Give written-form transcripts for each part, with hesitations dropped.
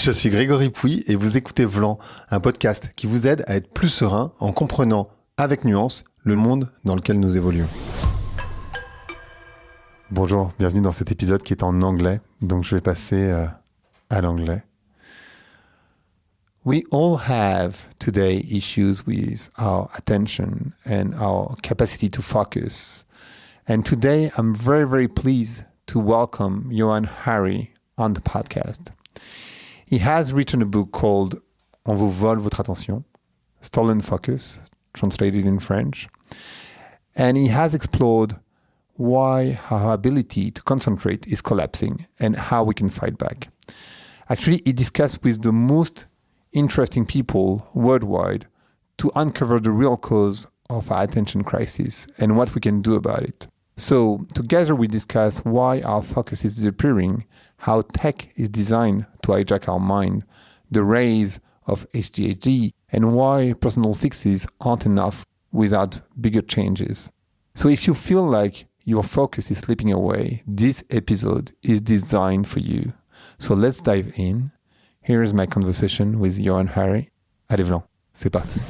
Je suis Grégory Pouy et vous écoutez Vlan, un podcast qui vous aide à être plus serein en comprenant avec nuance le monde dans lequel nous évoluons. Bonjour, bienvenue dans cet épisode qui est en anglais, donc je vais passer à l'anglais. We all have today issues with our attention and our capacity to focus. And today I'm very, very pleased to welcome Yohann Hari on the podcast. He has written a book called On vous, vole, votre attention, Stolen Focus, translated in French. And he has explored why our ability to concentrate is collapsing and how we can fight back. Actually, he discussed with the most interesting people worldwide to uncover the real cause of our attention crisis and what we can do about it. So together we discuss why our focus is disappearing, how tech is designed to hijack our mind, the rise of ADHD, and why personal fixes aren't enough without bigger changes. So if you feel like your focus is slipping away, this episode is designed for you. So let's dive in. Here is my conversation with Yohann Hari. Allez Vlan, c'est parti.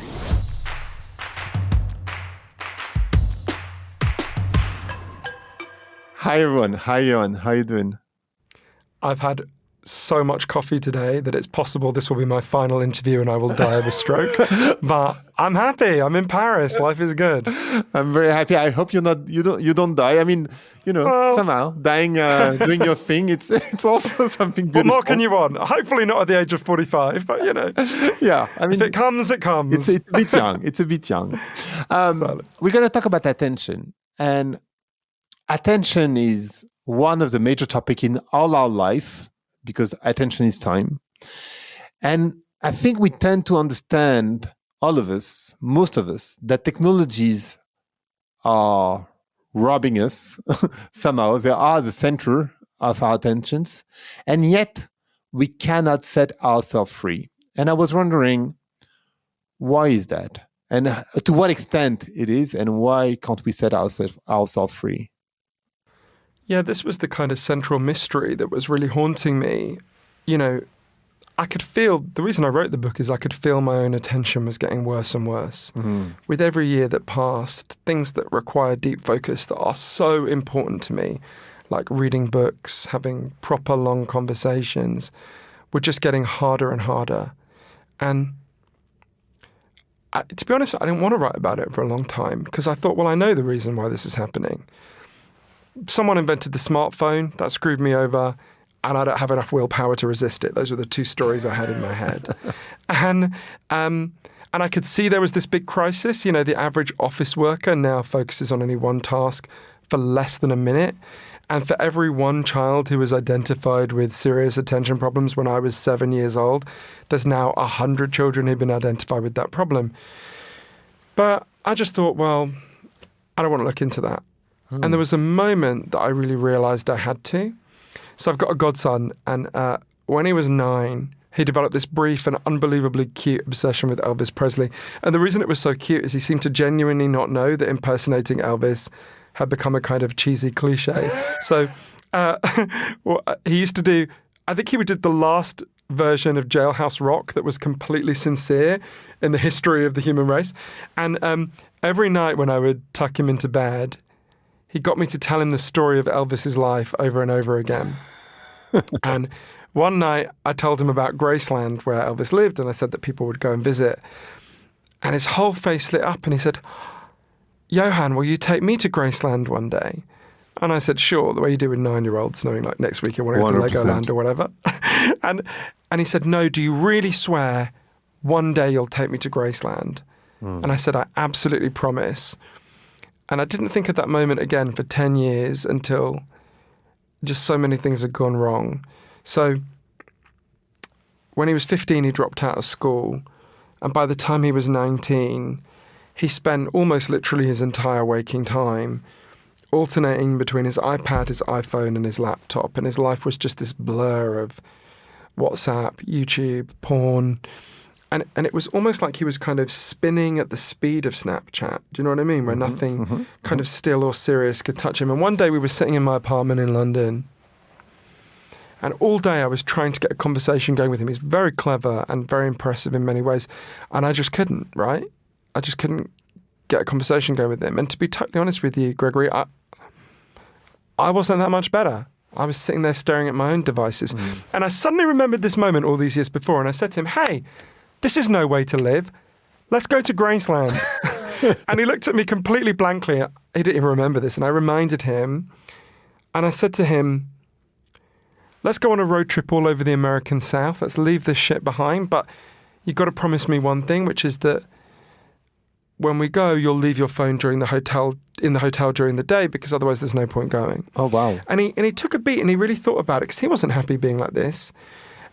Hi everyone. Hi Yohann. How are you doing? I've had so much coffee today that it's possible this will be my final interview and I will die of a stroke. But I'm happy. I'm in Paris. Life is good. I'm very happy. I hope you don't die. I mean, somehow dying doing your thing. It's also something beautiful. What more can you want? Hopefully not at the age of 45, but Yeah, I mean, if it comes, it comes. It's a bit young. It's a bit young. We're going to talk about attention, and attention is one of the major topics in all our life because attention is time. And I think we tend to understand, all of us, most of us, that technologies are robbing us somehow. They are the center of our attentions. And yet we cannot set ourselves free. And I was wondering, why is that? And to what extent it is, and why can't we set ourselves free? Yeah, this was the kind of central mystery that was really haunting me. I could feel, the reason I wrote the book is I could feel my own attention was getting worse and worse. Mm-hmm. With every year that passed, things that require deep focus that are so important to me, like reading books, having proper long conversations, were just getting harder and harder. And to be honest, I didn't want to write about it for a long time because I thought, well, I know the reason why this is happening. Someone invented the smartphone, that screwed me over, and I don't have enough willpower to resist it. Those were the two stories I had in my head. And I could see there was this big crisis. The average office worker now focuses on only one task for less than a minute. And for every one child who was identified with serious attention problems when I was 7 years old, there's now 100 children who've been identified with that problem. But I just thought, well, I don't want to look into that. And there was a moment that I really realized I had to. So I've got a godson, and when he was 9, he developed this brief and unbelievably cute obsession with Elvis Presley. And the reason it was so cute is he seemed to genuinely not know that impersonating Elvis had become a kind of cheesy cliche. So he used to do, I think he did the last version of Jailhouse Rock that was completely sincere in the history of the human race. And every night when I would tuck him into bed, he got me to tell him the story of Elvis's life over and over again. And one night I told him about Graceland, where Elvis lived, and I said that people would go and visit. And his whole face lit up and he said, "Yohann, will you take me to Graceland one day?" And I said, "Sure," the way you do with 9-year-olds, knowing like next week you want to go to 100%. Legoland or whatever. And he said, "No, do you really swear one day you'll take me to Graceland?" And I said, "I absolutely promise." And I didn't think of that moment again for 10 years until just so many things had gone wrong. So when he was 15, he dropped out of school. And by the time he was 19, he spent almost literally his entire waking time alternating between his iPad, his iPhone, and his laptop. And his life was just this blur of WhatsApp, YouTube, porn. And it was almost like he was kind of spinning at the speed of Snapchat. Do you know what I mean? Where nothing of still or serious could touch him. And one day we were sitting in my apartment in London And all day I was trying to get a conversation going with him. He's very clever and very impressive in many ways. And I just couldn't, right? I just couldn't get a conversation going with him. And to be totally honest with you, Gregory, I wasn't that much better. I was sitting there staring at my own devices. And I suddenly remembered this moment all these years before. And I said to him, hey, this is no way to live. Let's go to Graceland. And he looked at me completely blankly. He didn't even remember this. And I reminded him. And I said to him, let's go on a road trip all over the American South. Let's leave this shit behind. But you've got to promise me one thing, which is that when we go, you'll leave your phone in the hotel during the day, because otherwise there's no point going. Oh, wow. And he took a beat and he really thought about it, because he wasn't happy being like this.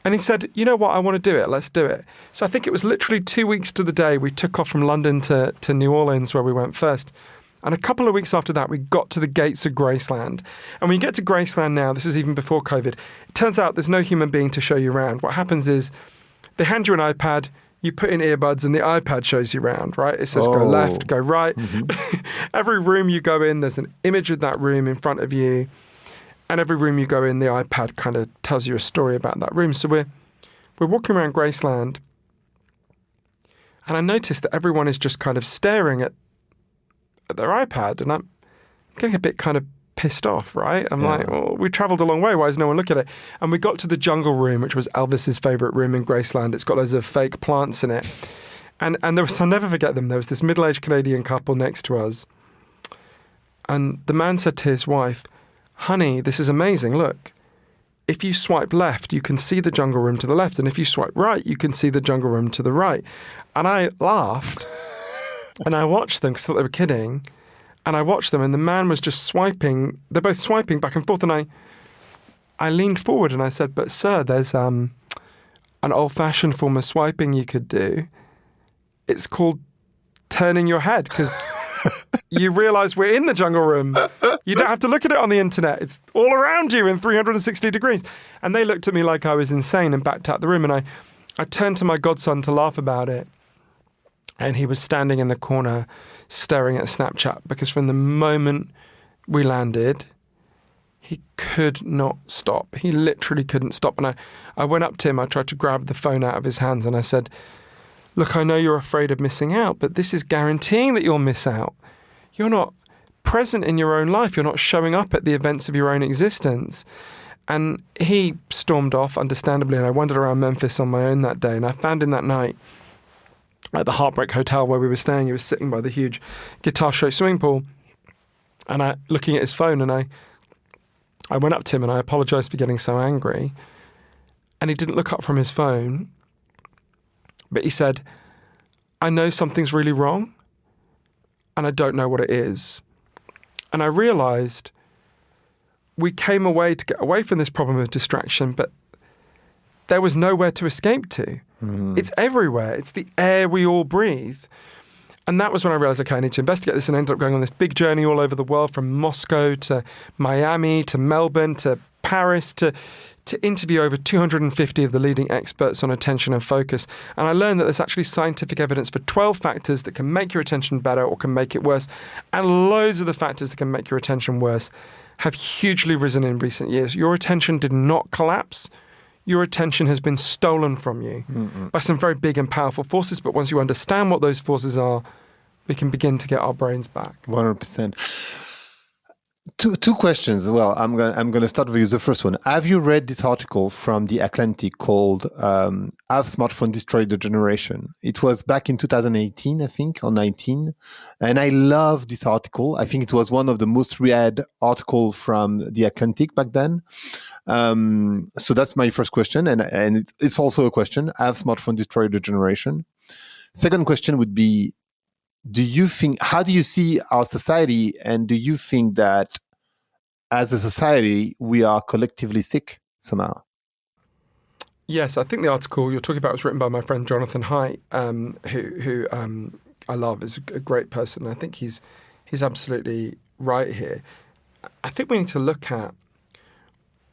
And he said, you know what, I want to do it. Let's do it. So I think it was literally 2 weeks to the day we took off from London to New Orleans, where we went first. And a couple of weeks after that, we got to the gates of Graceland. And when you get to Graceland now, this is even before COVID, it turns out there's no human being to show you around. What happens is they hand you an iPad, you put in earbuds, and the iPad shows you around, right? It says go left, go right. Every room you go in, there's an image of that room in front of you. And every room you go in, the iPad kind of tells you a story about that room. So we're walking around Graceland, and I noticed that everyone is just kind of staring at their iPad, and I'm getting a bit kind of pissed off, right? I'm like, well, we travelled a long way. Why is no one looking at it? And we got to the jungle room, which was Elvis's favourite room in Graceland. It's got loads of fake plants in it. And there was, I'll never forget them, there was this middle-aged Canadian couple next to us. And the man said to his wife, honey, this is amazing. Look, if you swipe left, you can see the jungle room to the left. And if you swipe right, you can see the jungle room to the right. And I laughed and I watched them because I thought they were kidding. And I watched them and the man was just swiping. They're both swiping back and forth. And I leaned forward and I said, but sir, there's an old-fashioned form of swiping you could do. It's called turning your head, because you realise we're in the jungle room. You don't have to look at it on the internet. It's all around you in 360 degrees. And they looked at me like I was insane and backed out the room. And I turned to my godson to laugh about it. And he was standing in the corner staring at Snapchat, because from the moment we landed, he could not stop. He literally couldn't stop. And I went up to him. I tried to grab the phone out of his hands and I said, look, I know you're afraid of missing out, but this is guaranteeing that you'll miss out. You're not present in your own life. You're not showing up at the events of your own existence. And he stormed off, understandably, and I wandered around Memphis on my own that day. And I found him that night at the Heartbreak Hotel where we were staying. He was sitting by the huge guitar show swimming pool, and looking at his phone, and I went up to him and I apologised for getting so angry. And he didn't look up from his phone. But he said, I know something's really wrong and I don't know what it is. And I realised we came away to get away from this problem of distraction, but there was nowhere to escape to. It's everywhere. It's the air we all breathe. And that was when I realised, okay, I need to investigate this, and ended up going on this big journey all over the world, from Moscow to Miami to Melbourne to Paris to interview over 250 of the leading experts on attention and focus. And I learned that there's actually scientific evidence for 12 factors that can make your attention better or can make it worse. And loads of the factors that can make your attention worse have hugely risen in recent years. Your attention did not collapse. Your attention has been stolen from you by some very big and powerful forces. But once you understand what those forces are, we can begin to get our brains back. 100%. Two questions. Well, I'm gonna start with the first one. Have you read this article from The Atlantic called "Have Smartphone Destroyed the Generation"? It was back in 2018, I think, or 19, and I love this article. I think it was one of the most read articles from The Atlantic back then. So that's my first question, and it's also a question: have smartphone destroyed the generation? Second question would be: how do you see our society, and do you think that as a society we are collectively sick somehow? Yes, I think the article you're talking about was written by my friend Johann Hari, who I love, is a great person. I think he's absolutely right here. I think we need to look at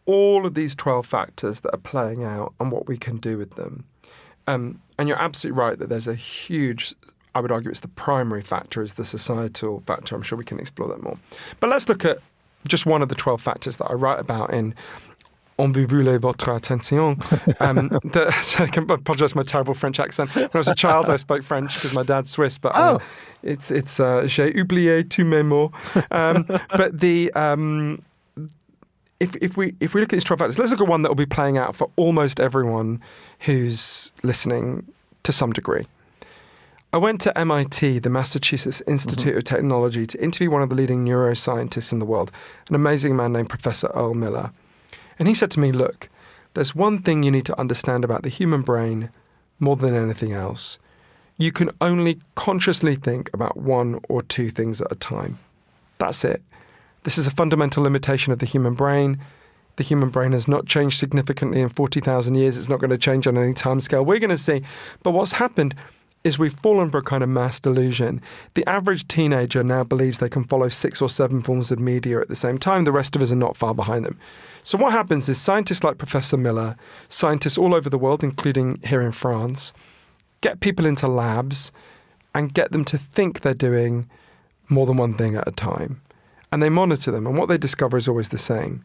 all of these 12 factors that are playing out and what we can do with them. And you're absolutely right that there's a huge, I would argue it's the primary factor, is the societal factor. I'm sure we can explore that more. But let's look at just one of the 12 factors that I write about in on vous, votre attention. So I can apologise for my terrible French accent. When I was a child, I spoke French because my dad's Swiss, but it's j'ai oublié tous mes mots. But if we look at these 12 factors, let's look at one that will be playing out for almost everyone who's listening to some degree. I went to MIT, the Massachusetts Institute of Technology, to interview one of the leading neuroscientists in the world, an amazing man named Professor Earl Miller. And he said to me, look, there's one thing you need to understand about the human brain more than anything else. You can only consciously think about one or two things at a time. That's it. This is a fundamental limitation of the human brain. The human brain has not changed significantly in 40,000 years. It's not going to change on any time scale. We're going to see. But what's happened is we've fallen for a kind of mass delusion. The average teenager now believes they can follow 6 or 7 forms of media at the same time. The rest of us are not far behind them. So what happens is scientists like Professor Miller, scientists all over the world, including here in France, get people into labs and get them to think they're doing more than one thing at a time. And they monitor them. And what they discover is always the same.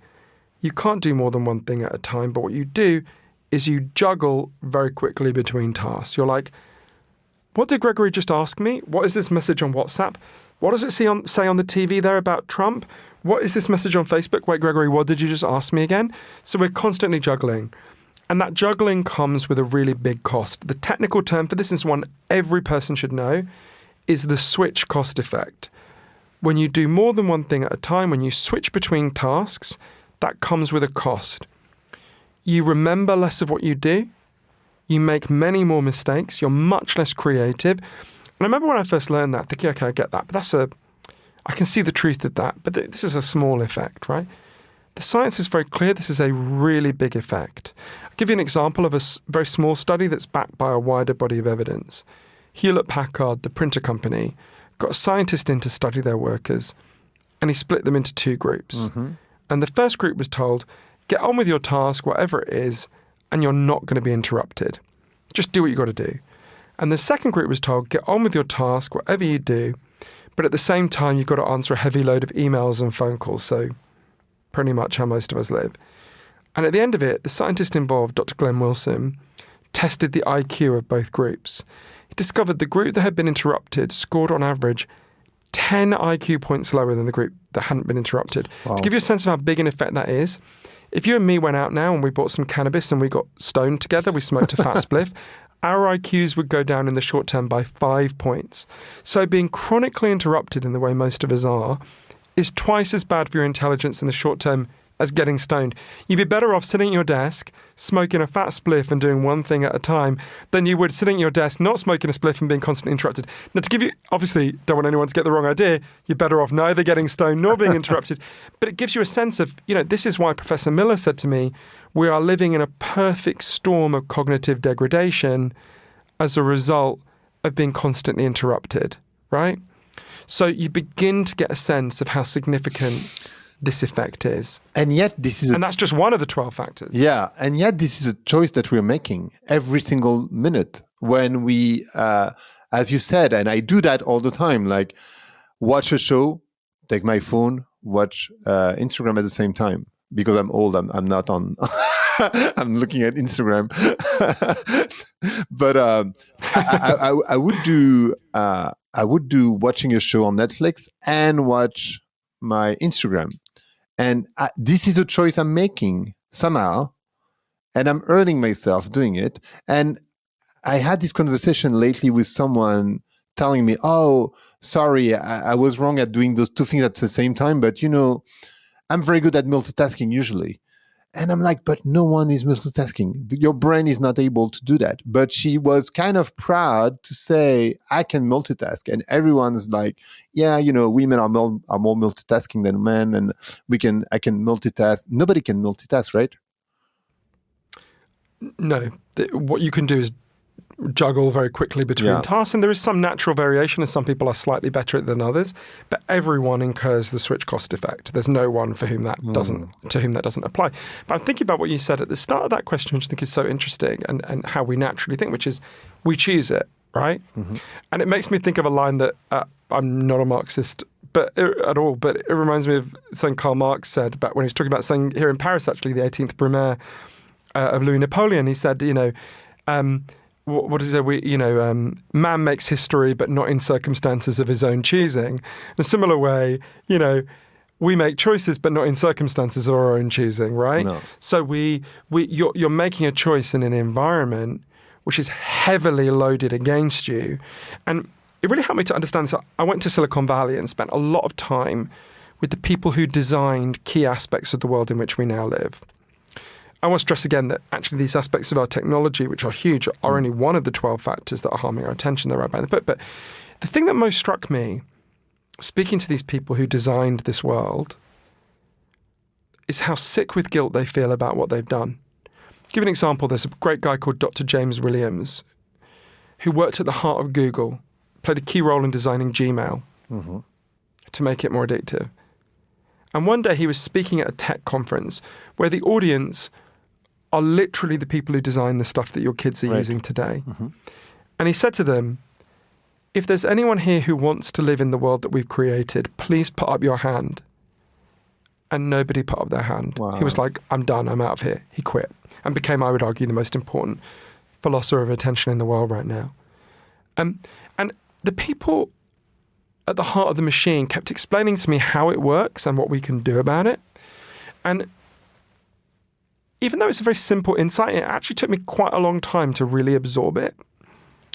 You can't do more than one thing at a time, but what you do is you juggle very quickly between tasks. You're like, what did Gregory just ask me? What is this message on WhatsApp? What does it say on the TV there about Trump? What is this message on Facebook? Wait, Gregory, what did you just ask me again? So we're constantly juggling. And that juggling comes with a really big cost. The technical term for this is one every person should know, is the switch cost effect. When you do more than one thing at a time, when you switch between tasks, that comes with a cost. You remember less of what you do. You make many more mistakes. You're much less creative. And I remember when I first learned that, thinking, okay, I get that, but I can see the truth of that, but this is a small effect, right? The science is very clear. This is a really big effect. I'll give you an example of a very small study that's backed by a wider body of evidence. Hewlett-Packard, the printer company, got a scientist in to study their workers, and he split them into 2 groups. And the first group was told, get on with your task, whatever it is, and you're not going to be interrupted. Just do what you got to do. And the second group was told, get on with your task, whatever you do, but at the same time, you've got to answer a heavy load of emails and phone calls. So pretty much how most of us live. And at the end of it, the scientist involved, Dr. Glenn Wilson, tested the IQ of both groups. He discovered the group that had been interrupted scored on average 10 IQ points lower than the group that hadn't been interrupted. Wow. To give you a sense of how big an effect that is, if you and me went out now and we bought some cannabis and we got stoned together, we smoked a fat spliff, our IQs would go down in the short term by 5 points. So being chronically interrupted in the way most of us are is twice as bad for your intelligence in the short term as getting stoned. You'd be better off sitting at your desk, smoking a fat spliff and doing one thing at a time than you would sitting at your desk, not smoking a spliff and being constantly interrupted. Now, to give you, obviously, don't want anyone to get the wrong idea, you're better off neither getting stoned nor being interrupted. But it gives you a sense of, this is why Professor Miller said to me, we are living in a perfect storm of cognitive degradation as a result of being constantly interrupted, right? So you begin to get a sense of how significant this effect is. And yet and that's just one of the 12 factors. Yeah. And yet this is a choice that we're making every single minute when we, as you said, and I do that all the time, like watch a show, take my phone, watch Instagram at the same time. Because I'm old, I'm not on, I'm looking at Instagram. But I would do watching a show on Netflix and watch my Instagram. And this is a choice I'm making somehow, and I'm earning myself doing it. And I had this conversation lately with someone telling me, oh, sorry, I was wrong at doing those 2 things at the same time, but I'm very good at multitasking usually. And I'm like, but no one is multitasking. Your brain is not able to do that. But she was kind of proud to say, I can multitask. And everyone's like, yeah, women are more multitasking than men. And I can multitask. Nobody can multitask, right? No. What you can do is juggle very quickly between tasks, and there is some natural variation, and some people are slightly better at it than others, but everyone incurs the switch cost effect. There's no one for whom that doesn't apply. But I'm thinking about what you said at the start of that question, which I think is so interesting, and how we naturally think, which is we choose it, right? Mm-hmm. And it makes me think of a line that I'm not a Marxist at all. But it reminds me of something Karl Marx said back when he was talking about saying here in Paris, actually, the 18th Brumaire of Louis Napoleon. He said, what does he say? Man makes history, but not in circumstances of his own choosing. In a similar way, we make choices, but not in circumstances of our own choosing, right? No. So you're making a choice in an environment which is heavily loaded against you. And it really helped me to understand. So I went to Silicon Valley and spent a lot of time with the people who designed key aspects of the world in which we now live. I want to stress again that actually these aspects of our technology, which are huge, are only one of the 12 factors that are harming our attention. They're right by the book. But the thing that most struck me, speaking to these people who designed this world, is how sick with guilt they feel about what they've done. Give an example. There's a great guy called Dr. James Williams, who worked at the heart of Google, played a key role in designing Gmail to make it more addictive. And one day he was speaking at a tech conference where the audience are literally the people who design the stuff that your kids are using today. And he said to them, if there's anyone here who wants to live in the world that we've created, please put up your hand. And nobody put up their hand. Wow. He was like, I'm done, I'm out of here. He quit and became, I would argue, the most important philosopher of attention in the world right now. And the people at the heart of the machine kept explaining to me how it works and what we can do about it. And even though it's a very simple insight, it actually took me quite a long time to really absorb it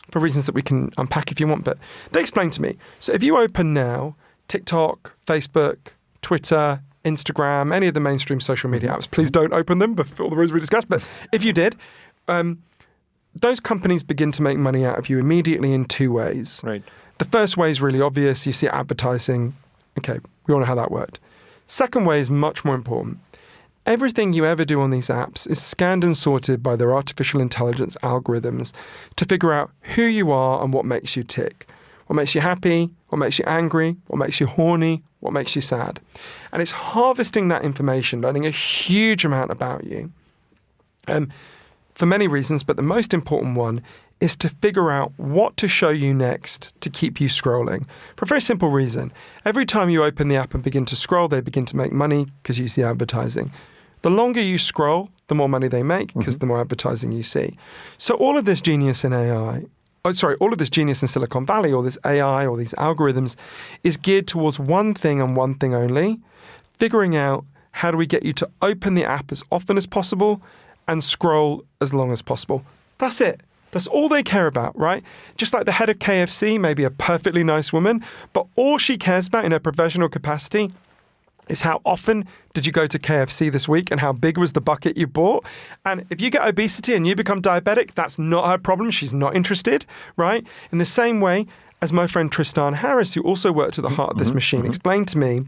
for reasons that we can unpack if you want. But they explained to me, so if you open now TikTok, Facebook, Twitter, Instagram, any of the mainstream social media apps, please don't open them for all the reasons we discussed. But if you did, those companies begin to make money out of you immediately in two ways. Right. The first way is really obvious. You see advertising. Okay, we all know how that worked. Second way is much more important. Everything you ever do on these apps is scanned and sorted by their artificial intelligence algorithms to figure out who you are and what makes you tick. What makes you happy, what makes you angry, what makes you horny, what makes you sad. And it's harvesting that information, learning a huge amount about you. For many reasons, but the most important one is to figure out what to show you next to keep you scrolling. For a very simple reason. Every time you open the app and begin to scroll, they begin to make money because you see advertising. The longer you scroll, the more money they make because the more advertising you see. So all of this genius in all of this genius in Silicon Valley, or this AI, or these algorithms, is geared towards one thing and one thing only, figuring out how do we get you to open the app as often as possible and scroll as long as possible. That's it. That's all they care about, right? Just like the head of KFC may be a perfectly nice woman, but all she cares about in her professional capacity is how often did you go to KFC this week and how big was the bucket you bought? And if you get obesity and you become diabetic, that's not her problem. She's not interested, right? In the same way as my friend Tristan Harris, who also worked at the heart of this machine, explained to me,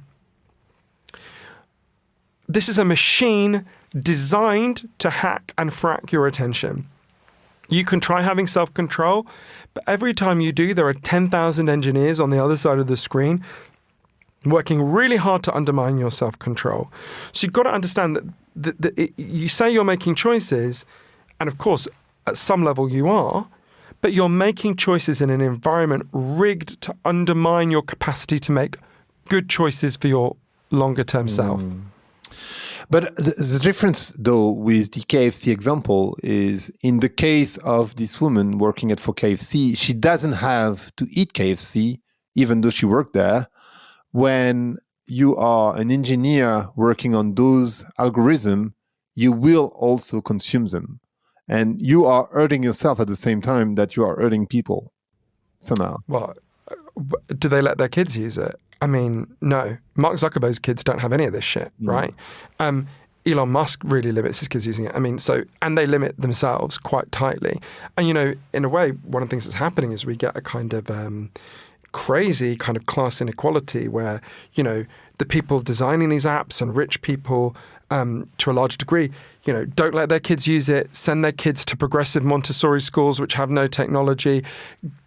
this is a machine designed to hack and frack your attention. You can try having self-control, but every time you do, there are 10,000 engineers on the other side of the screen working really hard to undermine your self-control. So you've got to understand that you say you're making choices, and of course, at some level you are, but you're making choices in an environment rigged to undermine your capacity to make good choices for your longer-term self. But the difference, though, with the KFC example is in the case of this woman working for KFC, she doesn't have to eat KFC, even though she worked there. When you are an engineer working on those algorithms, you will also consume them. And you are hurting yourself at the same time that you are hurting people somehow. Well, do they let their kids use it? I mean, no. Mark Zuckerberg's kids don't have any of this shit, right? Elon Musk really limits his kids using it. I mean, and they limit themselves quite tightly. And, in a way, one of the things that's happening is we get a kind of crazy kind of class inequality where, the people designing these apps and rich people, to a large degree, don't let their kids use it, send their kids to progressive Montessori schools which have no technology,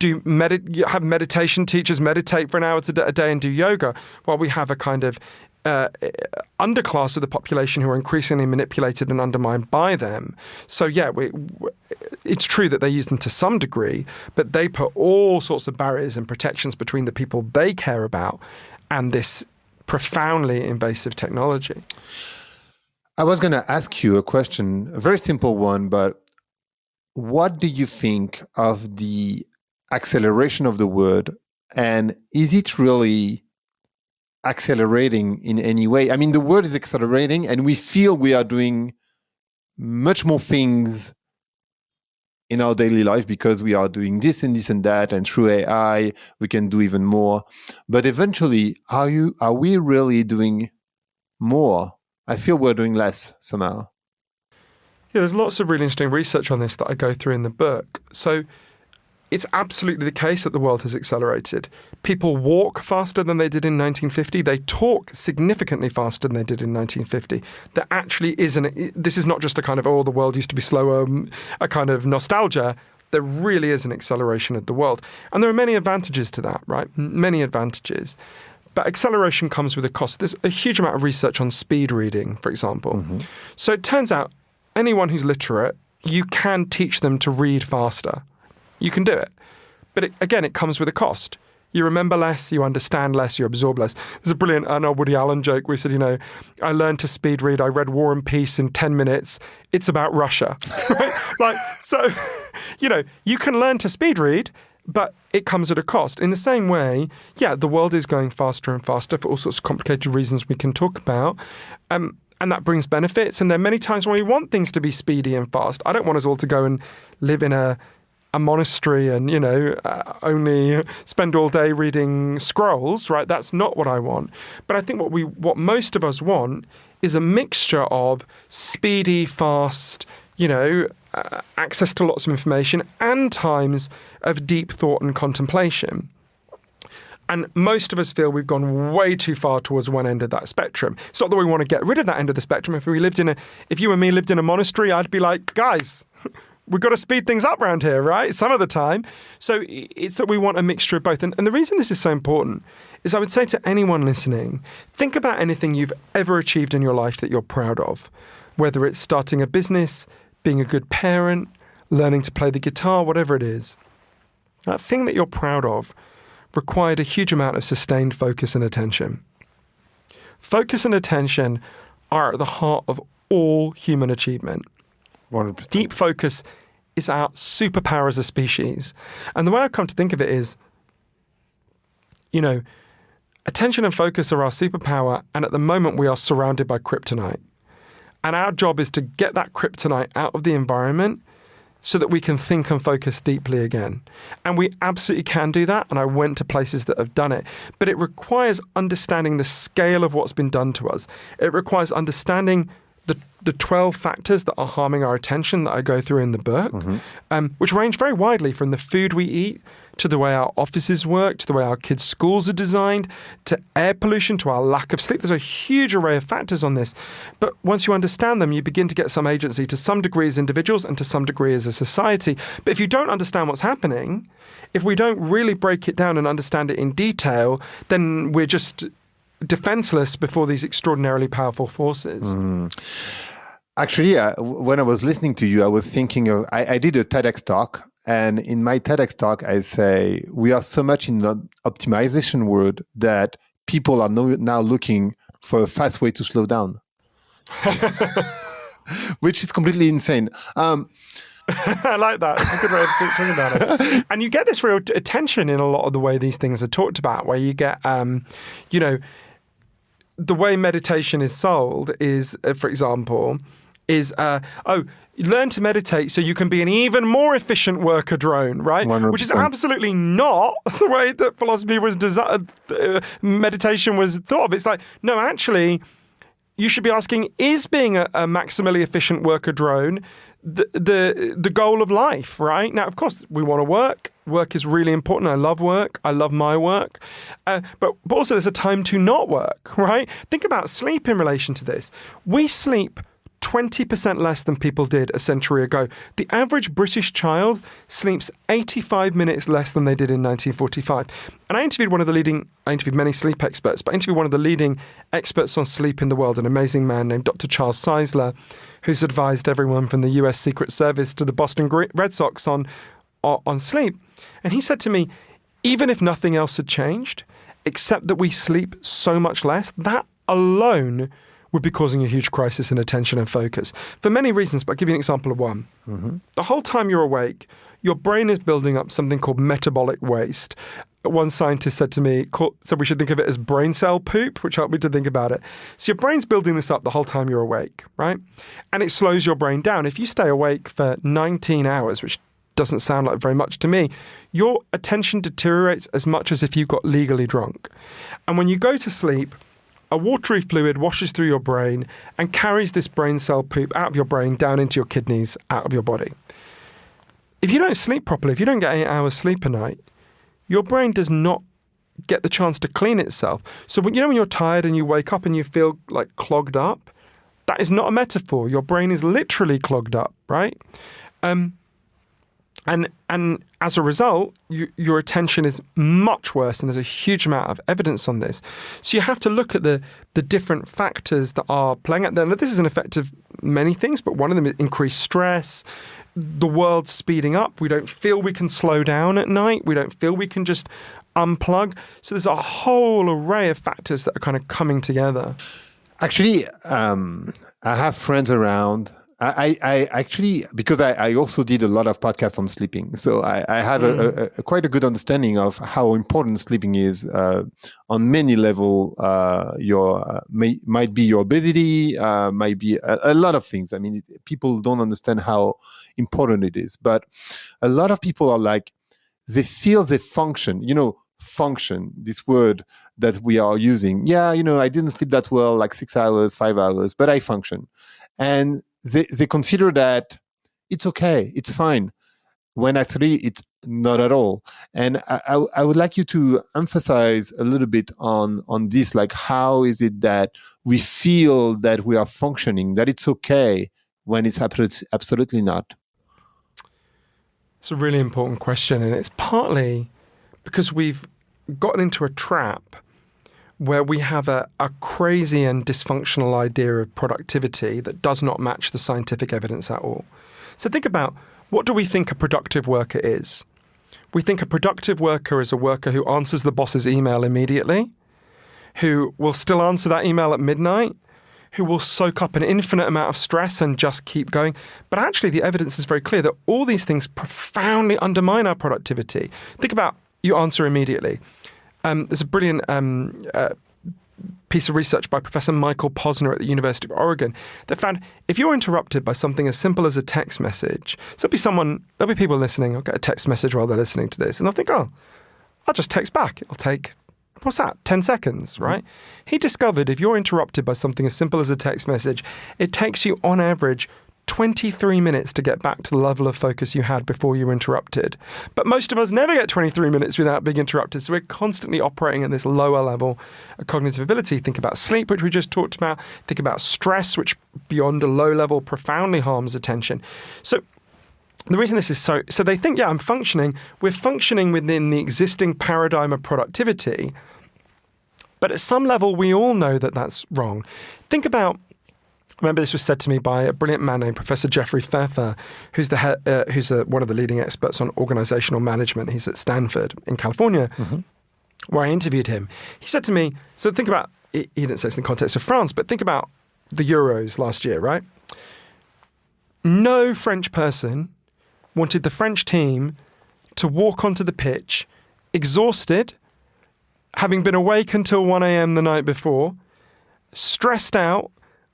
have meditation teachers meditate for an hour a day and do yoga, while we have a kind of underclass of the population who are increasingly manipulated and undermined by them. So yeah, it's true that they use them to some degree, but they put all sorts of barriers and protections between the people they care about and this profoundly invasive technology. I was going to ask you a question, a very simple one, but what do you think of the acceleration of the word? And is it really accelerating in any way? I mean, the word is accelerating and we feel we are doing much more things in our daily life because we are doing this and that, and through AI we can do even more. But eventually, are we really doing more? I feel we're doing less somehow. Yeah, there's lots of really interesting research on this that I go through in the book. So it's absolutely the case that the world has accelerated. People walk faster than they did in 1950. They talk significantly faster than they did in 1950. There actually this is not just a kind of, the world used to be slower, a kind of nostalgia. There really is an acceleration of the world. And there are many advantages to that, right? Many advantages. But acceleration comes with a cost. There's a huge amount of research on speed reading, for example. Mm-hmm. So it turns out anyone who's literate, you can teach them to read faster. You can do it. But again, it comes with a cost. You remember less, you understand less, you absorb less. There's a brilliant Woody Allen joke where he said, I learned to speed read. I read War and Peace in 10 minutes. It's about Russia. Right? You can learn to speed read, but it comes at a cost. In the same way, the world is going faster and faster for all sorts of complicated reasons we can talk about. And that brings benefits. And there are many times when we want things to be speedy and fast. I don't want us all to go and live in a monastery and, only spend all day reading scrolls, right? That's not what I want. But I think what most of us want is a mixture of speedy, fast, access to lots of information and times of deep thought and contemplation. And most of us feel we've gone way too far towards one end of that spectrum. It's not that we want to get rid of that end of the spectrum. If you and me lived in a monastery, I'd be like, guys, we've got to speed things up around here, right? Some of the time. So it's that we want a mixture of both. And the reason this is so important is I would say to anyone listening, think about anything you've ever achieved in your life that you're proud of, whether it's starting a business, being a good parent, learning to play the guitar, whatever it is. That thing that you're proud of required a huge amount of sustained focus and attention. Focus and attention are at the heart of all human achievement. 100%. Deep focus is our superpower as a species. And the way I've come to think of it is, attention and focus are our superpower, and at the moment we are surrounded by kryptonite. And our job is to get that kryptonite out of the environment so that we can think and focus deeply again. And we absolutely can do that, and I went to places that have done it. But it requires understanding the scale of what's been done to us. It requires understanding the 12 factors that are harming our attention that I go through in the book, which range very widely from the food we eat to the way our offices work, to the way our kids' schools are designed, to air pollution, to our lack of sleep. There's a huge array of factors on this. But once you understand them, you begin to get some agency to some degree as individuals and to some degree as a society. But if you don't understand what's happening, if we don't really break it down and understand it in detail, then we're just defenseless before these extraordinarily powerful forces. Actually, when I was listening to you, I was thinking of, I did a TEDx talk, and in my TEDx talk, I say, we are so much in the optimization world that people are now looking for a fast way to slow down, which is completely insane. I like that. It's a good way of thinking about it. And you get this real attention in a lot of the way these things are talked about, where you get, the way meditation is sold is, for example, learn to meditate so you can be an even more efficient worker drone, right? 100%. Which is absolutely not the way that philosophy was designed, meditation was thought of. It's like, no, actually, you should be asking, is being a maximally efficient worker drone the goal of life, right? Now, of course, we want to work. Work is really important. I love work. I love my work. But also there's a time to not work, right? Think about sleep in relation to this. We sleep 20% less than people did a century ago. The average British child sleeps 85 minutes less than they did in 1945. And I interviewed many sleep experts, but I interviewed one of the leading experts on sleep in the world, an amazing man named Dr. Charles Czeisler, who's advised everyone from the US Secret Service to the Boston Red Sox on sleep. And he said to me, even if nothing else had changed, except that we sleep so much less, that alone would be causing a huge crisis in attention and focus for many reasons, but I'll give you an example of one. Mm-hmm. The whole time you're awake, your brain is building up something called metabolic waste. One scientist said to me, so we should think of it as brain cell poop, which helped me to think about it. So your brain's building this up the whole time you're awake, right? And it slows your brain down. If you stay awake for 19 hours, which doesn't sound like very much to me, your attention deteriorates as much as if you got legally drunk. And when you go to sleep, a watery fluid washes through your brain and carries this brain cell poop out of your brain down into your kidneys, out of your body. If you don't sleep properly, if you don't get 8 hours sleep a night, your brain does not get the chance to clean itself. So when you're tired and you wake up and you feel like clogged up, that is not a metaphor. Your brain is literally clogged up, right? And as a result, your attention is much worse, and there's a huge amount of evidence on this. So you have to look at the different factors that are playing out there. Now, this is an effect of many things, but one of them is increased stress, the world's speeding up. We don't feel we can slow down at night. We don't feel we can just unplug. So there's a whole array of factors that are kind of coming together. Actually, I have friends around. I actually, because I also did a lot of podcasts on sleeping, so I have quite a good understanding of how important sleeping is on many levels. Might be your obesity, might be a lot of things. I mean, people don't understand how important it is, but a lot of people are like, they feel they function. Function, this word that we are using. Yeah, I didn't sleep that well, like 6 hours, 5 hours, but I function. And they consider that it's okay, it's fine, when actually it's not at all. And I would like you to emphasize a little bit on this, like how is it that we feel that we are functioning, that it's okay when it's absolutely not? It's a really important question, and it's partly because we've gotten into a trap where we have a crazy and dysfunctional idea of productivity that does not match the scientific evidence at all. So think about, what do we think a productive worker is? We think a productive worker is a worker who answers the boss's email immediately, who will still answer that email at midnight, who will soak up an infinite amount of stress and just keep going. But actually, the evidence is very clear that all these things profoundly undermine our productivity. Think about, you answer immediately. There's a brilliant piece of research by Professor Michael Posner at the University of Oregon that found if you're interrupted by something as simple as a text message, so there'll be people listening, I'll get a text message while they're listening to this, and they'll think, I'll just text back. It'll take, 10 seconds, right? Mm-hmm. He discovered if you're interrupted by something as simple as a text message, it takes you on average 23 minutes to get back to the level of focus you had before you were interrupted. But most of us never get 23 minutes without being interrupted. So we're constantly operating at this lower level of cognitive ability. Think about sleep, which we just talked about. Think about stress, which beyond a low level profoundly harms attention. So the reason this is so they think, I'm functioning. We're functioning within the existing paradigm of productivity. But at some level, we all know that that's wrong. Think about, remember, this was said to me by a brilliant man named Professor Jeffrey Pfeffer, who's one of the leading experts on organizational management. He's at Stanford in California, where I interviewed him. He said to me, so think about, he didn't say this in the context of France, but think about the Euros last year, right? No French person wanted the French team to walk onto the pitch exhausted, having been awake until 1 a.m. the night before, stressed out,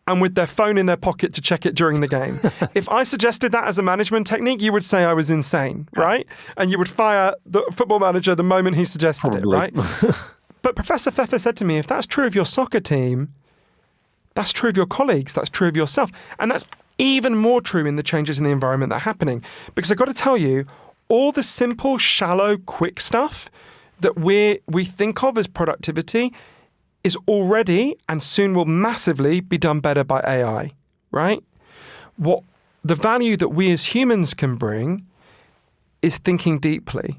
and with their phone in their pocket to check it during the game. If I suggested that as a management technique, you would say I was insane, right? And you would fire the football manager the moment he suggested it, right? But Professor Pfeffer said to me, if that's true of your soccer team, that's true of your colleagues, that's true of yourself. And that's even more true in the changes in the environment that are happening. Because I've got to tell you, all the simple, shallow, quick stuff that we think of as productivity is already and soon will massively be done better by AI, right? What the value that we as humans can bring is thinking deeply,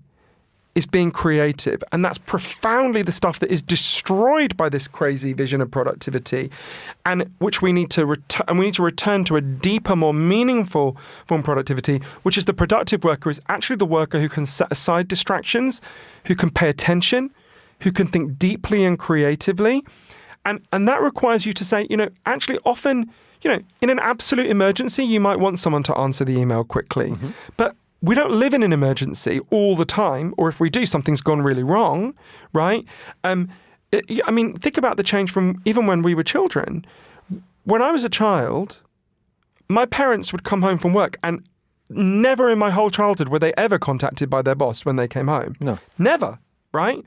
is being creative. And that's profoundly the stuff that is destroyed by this crazy vision of productivity, and which we need to return to a deeper, more meaningful form of productivity, which is the productive worker is actually the worker who can set aside distractions, who can pay attention, who can think deeply and creatively. And that requires you to say, actually often, in an absolute emergency, you might want someone to answer the email quickly. Mm-hmm. But we don't live in an emergency all the time, or if we do, something's gone really wrong, right? Think about the change from even when we were children. When I was a child, my parents would come home from work and never in my whole childhood were they ever contacted by their boss when they came home. No. Never, right?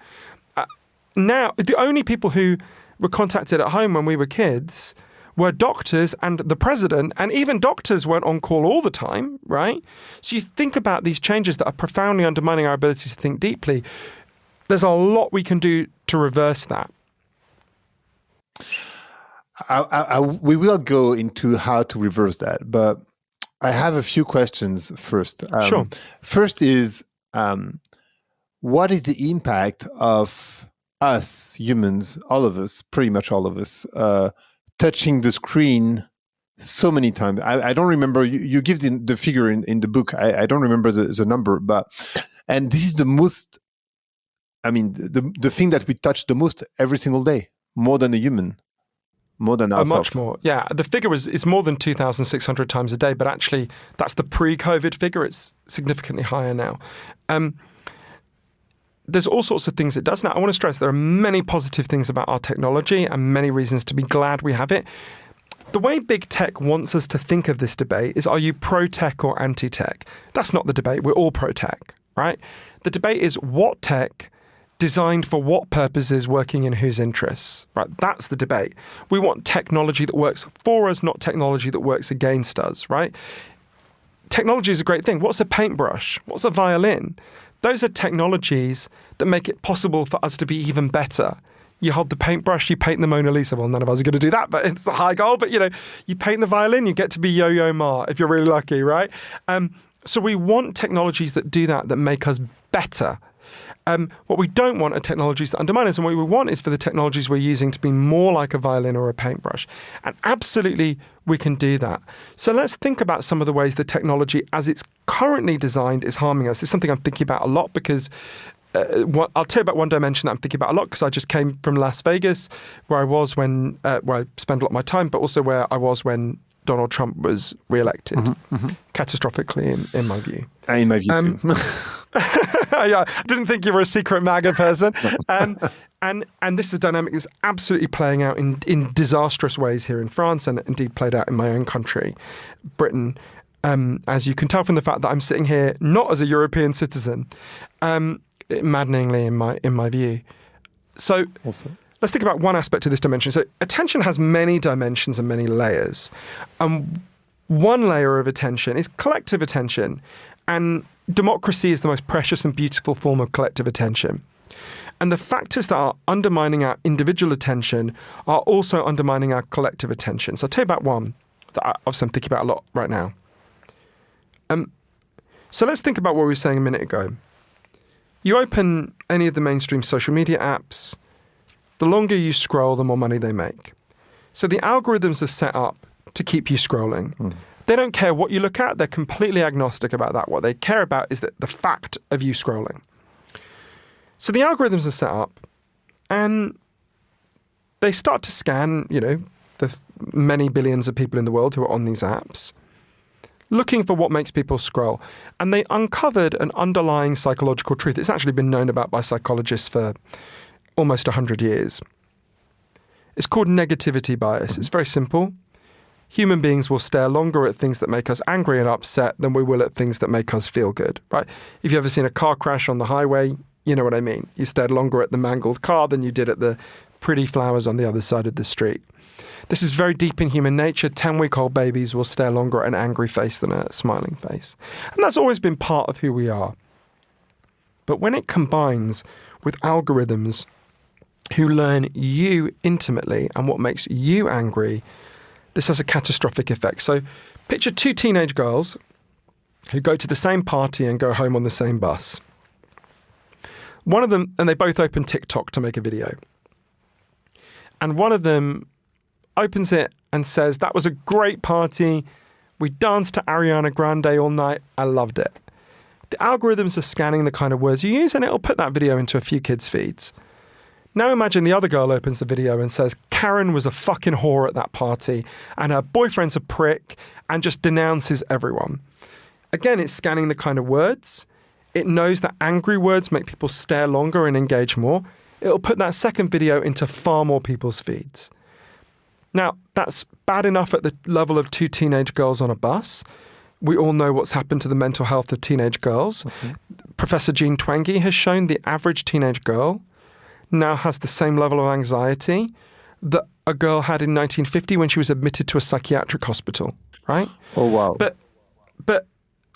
Now, the only people who were contacted at home when we were kids were doctors and the president, and even doctors weren't on call all the time, right? So you think about these changes that are profoundly undermining our ability to think deeply. There's a lot we can do to reverse that. We will go into how to reverse that, but I have a few questions first. Sure. First is, what is the impact of us humans, all of us, pretty much all of us, touching the screen so many times? I don't remember, you give the figure in the book, I don't remember the number, and this is the most, the thing that we touch the most every single day, more than a human, more than ourselves. Much more, yeah. The figure is more than 2,600 times a day, but actually that's the pre-COVID figure. It's significantly higher now. There's all sorts of things it does now. I want to stress there are many positive things about our technology and many reasons to be glad we have it. The way big tech wants us to think of this debate is, are you pro-tech or anti-tech? That's not the debate. We're all pro-tech, right? The debate is what tech designed for what purposes, working in whose interests, right? That's the debate. We want technology that works for us, not technology that works against us, right? Technology is a great thing. What's a paintbrush? What's a violin? Those are technologies that make it possible for us to be even better. You hold the paintbrush, you paint the Mona Lisa. Well, none of us are going to do that, but it's a high goal. But, you paint the violin, you get to be Yo-Yo Ma if you're really lucky, right? So we want technologies that do that make us better. What we don't want are technologies that undermine us. And what we want is for the technologies we're using to be more like a violin or a paintbrush. And absolutely, we can do that. So let's think about some of the ways the technology as it's currently designed is harming us. It's something I'm thinking about a lot because I'll tell you about one dimension that I'm thinking about a lot because I just came from Las Vegas, where I was where I spent a lot of my time, but also where I was when Donald Trump was re-elected, catastrophically in my view. In my view, too. Yeah, I didn't think you were a secret MAGA person. And this is a dynamic that's absolutely playing out in disastrous ways here in France and indeed played out in my own country, Britain. As you can tell from the fact that I'm sitting here not as a European citizen, maddeningly in my view. So let's think about one aspect of this dimension. So attention has many dimensions and many layers. One layer of attention is collective attention. And democracy is the most precious and beautiful form of collective attention. And the factors that are undermining our individual attention are also undermining our collective attention. So I'll tell you about one that obviously I'm thinking about a lot right now. So let's think about what we were saying a minute ago. You open any of the mainstream social media apps, the longer you scroll, the more money they make. So the algorithms are set up to keep you scrolling. They don't care what you look at. They're completely agnostic about that. What they care about is the fact of you scrolling. So the algorithms are set up and they start to scan, the many billions of people in the world who are on these apps, looking for what makes people scroll. And they uncovered an underlying psychological truth. It's actually been known about by psychologists for almost 100 years. It's called negativity bias. It's very simple. Human beings will stare longer at things that make us angry and upset than we will at things that make us feel good, right? If you've ever seen a car crash on the highway, you know what I mean. You stared longer at the mangled car than you did at the pretty flowers on the other side of the street. This is very deep in human nature. 10-week-old babies will stare longer at an angry face than a smiling face. And that's always been part of who we are. But when it combines with algorithms who learn you intimately and what makes you angry, this has a catastrophic effect. So picture two teenage girls who go to the same party and go home on the same bus. One of them, and they both open TikTok to make a video. And one of them opens it and says, "That was a great party. We danced to Ariana Grande all night. I loved it." The algorithms are scanning the kind of words you use and it'll put that video into a few kids' feeds. Now imagine the other girl opens the video and says, Karen was a fucking whore at that party and her boyfriend's a prick, and just denounces everyone. Again, it's scanning the kind of words. It knows that angry words make people stare longer and engage more. It'll put that second video into far more people's feeds. Now, that's bad enough at the level of two teenage girls on a bus. We all know what's happened to the mental health of teenage girls. Okay. Professor Jean Twenge has shown the average teenage girl now has the same level of anxiety that a girl had in 1950 when she was admitted to a psychiatric hospital, right? Oh, wow. But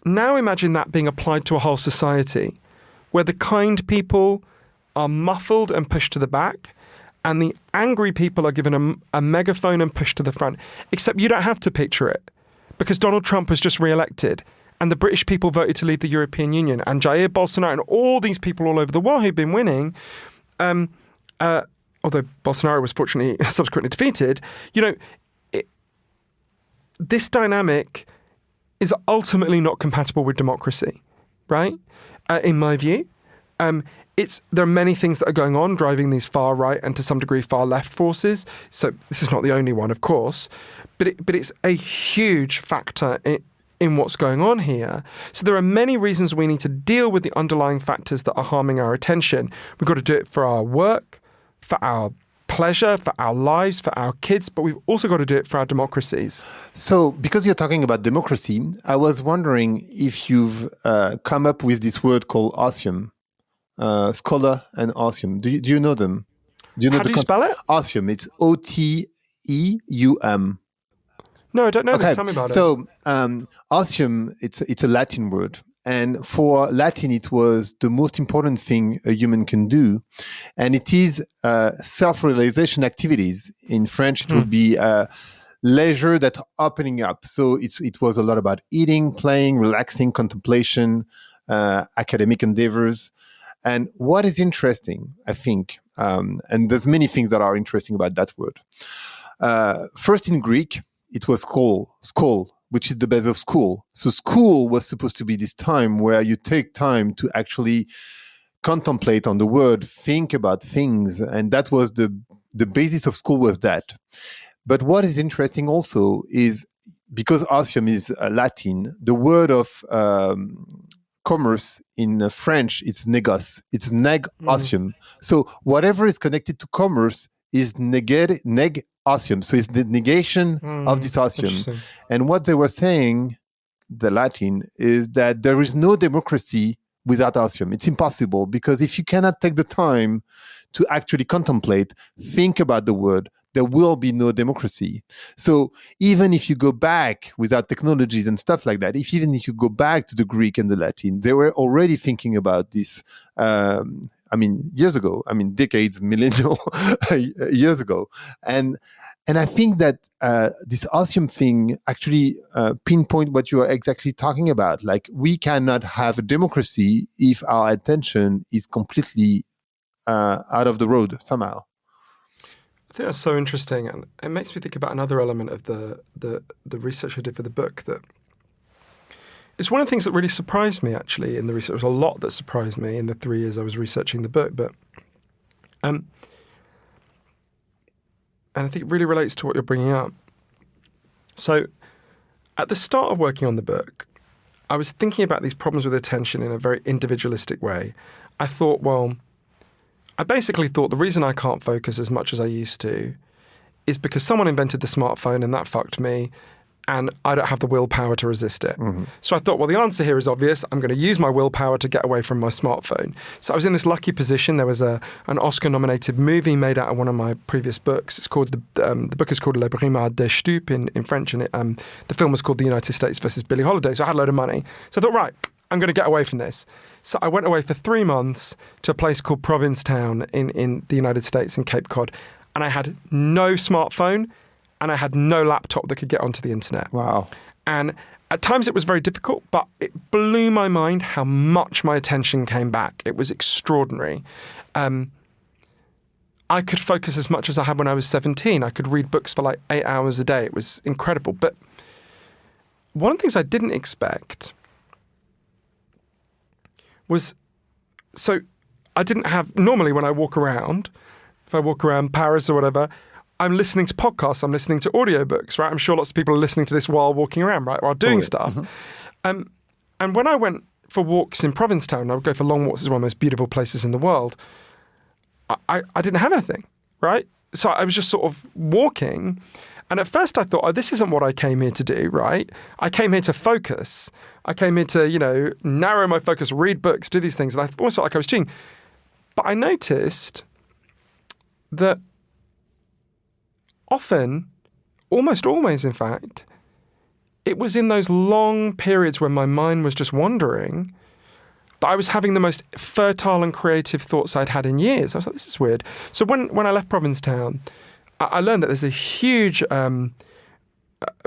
now imagine that being applied to a whole society where the kind people are muffled and pushed to the back and the angry people are given a megaphone and pushed to the front. Except you don't have to picture it because Donald Trump was just re-elected and the British people voted to leave the European Union, and Jair Bolsonaro and all these people all over the world who've been winning, although Bolsonaro was fortunately subsequently defeated, this dynamic is ultimately not compatible with democracy, right? In my view. There are many things that are going on driving these far right and to some degree far left forces. So this is not the only one, of course, but it's a huge factor in what's going on here. So there are many reasons we need to deal with the underlying factors that are harming our attention. We've got to do it for our work, for our pleasure, for our lives, for our kids, but we've also got to do it for our democracies. So, because you're talking about democracy, I was wondering if you've come up with this word called Aussium, scholar and Aussium. Do you know them? How do you spell it? Aussium. It's O-T-E-U-M. No, I don't know. Okay. This. Tell me about it. So, Aussium, it's a Latin word. And for Latin, it was the most important thing a human can do. And it is self-realization activities. In French, it would be leisure that opening up. So it was a lot about eating, playing, relaxing, contemplation, academic endeavors. And what is interesting, I think, and there's many things that are interesting about that word. First, in Greek, it was skol, which is the base of school. So school was supposed to be this time where you take time to actually contemplate on the word, think about things. And that was the basis of school was that. But what is interesting also is because Aussium is Latin, the word of commerce in French, it's négoce. It's neg Aussium. So whatever is connected to commerce is neg Aussium. So it's the negation of this Aussium. And what they were saying, the Latin, is that there is no democracy without Aussium. It's impossible because if you cannot take the time to actually contemplate, think about the word, there will be no democracy. So even if you go back without technologies and stuff like that, even if you go back to the Greek and the Latin, they were already thinking about this years ago, decades, millennial years ago. And I think that this Aussium thing actually pinpoint what you are exactly talking about. Like, we cannot have a democracy if our attention is completely out of the road somehow. I think that's so interesting. And it makes me think about another element of the research I did for the book. That it's one of the things that really surprised me, actually, in the research. There was a lot that surprised me in the 3 years I was researching the book. But and I think it really relates to what you're bringing up. So at the start of working on the book, I was thinking about these problems with attention in a very individualistic way. I basically thought the reason I can't focus as much as I used to is because someone invented the smartphone and that fucked me, and I don't have the willpower to resist it. Mm-hmm. So I thought, well, the answer here is obvious. I'm going to use my willpower to get away from my smartphone. So I was in this lucky position. There was an Oscar-nominated movie made out of one of my previous books. It's called the book is called Le Brimade des Stupes in French, and the film was called The United States versus Billie Holiday. So I had a load of money. So I thought, right, I'm going to get away from this. So I went away for 3 months to a place called Provincetown in the United States, in Cape Cod. And I had no smartphone and I had no laptop that could get onto the internet. Wow. And at times it was very difficult, but it blew my mind how much my attention came back. It was extraordinary. I could focus as much as I had when I was 17. I could read books for like 8 hours a day. It was incredible. But one of the things I didn't expect was, so I didn't have, normally when I walk around, if I walk around Paris or whatever, I'm listening to podcasts, I'm listening to audiobooks, right? I'm sure lots of people are listening to this while walking around, right? While doing stuff. Mm-hmm. And when I went for walks in Provincetown, I would go for long walks. It's one of the most beautiful places in the world. I didn't have anything, right? So I was just sort of walking. And at first I thought, this isn't what I came here to do, right? I came here to focus. I came here to, narrow my focus, read books, do these things. And I almost felt like I was cheating. But I noticed that often, almost always in fact, it was in those long periods when my mind was just wandering that I was having the most fertile and creative thoughts I'd had in years. I was like, this is weird. So when I left Provincetown, I learned that there's a huge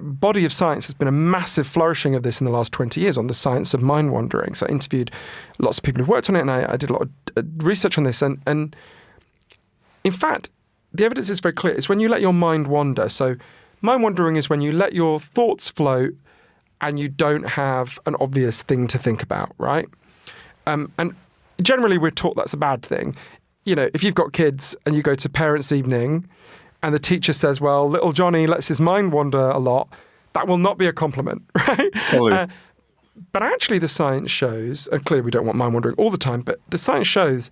body of science. There's been a massive flourishing of this in the last 20 years on the science of mind wandering. So I interviewed lots of people who've worked on it, and I did a lot of research on this. And in fact, the evidence is very clear. It's when you let your mind wander. So mind wandering is when you let your thoughts float and you don't have an obvious thing to think about, right? And generally we're taught that's a bad thing. If you've got kids and you go to parents' evening and the teacher says, well, little Johnny lets his mind wander a lot, that will not be a compliment, right? Totally. But actually the science shows, and clearly we don't want mind wandering all the time, but the science shows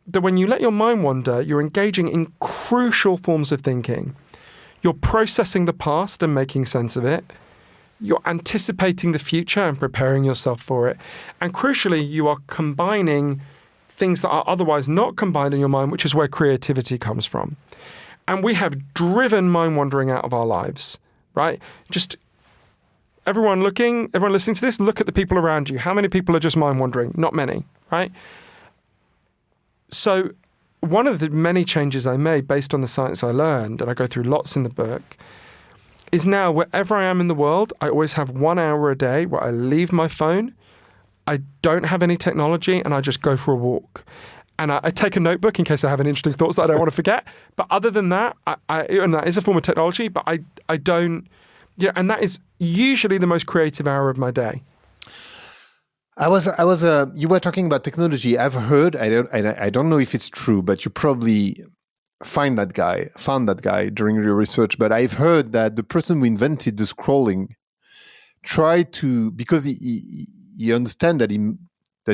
that when you let your mind wander, you're engaging in crucial forms of thinking. You're processing the past and making sense of it. You're anticipating the future and preparing yourself for it. And crucially, you are combining things that are otherwise not combined in your mind, which is where creativity comes from. And we have driven mind wandering out of our lives, right? Just everyone listening to this, look at the people around you. How many people are just mind wandering? Not many, right? So one of the many changes I made based on the science I learned, and I go through lots in the book, is now wherever I am in the world, I always have 1 hour a day where I leave my phone, I don't have any technology, and I just go for a walk. And I take a notebook in case I have any interesting thoughts that I don't want to forget. But other than that, and that is a form of technology, but I don't, and that is usually the most creative hour of my day. You were talking about technology. I've heard, I don't know if it's true, but you probably found that guy during your research, but I've heard that the person who invented the scrolling tried to, because he understand that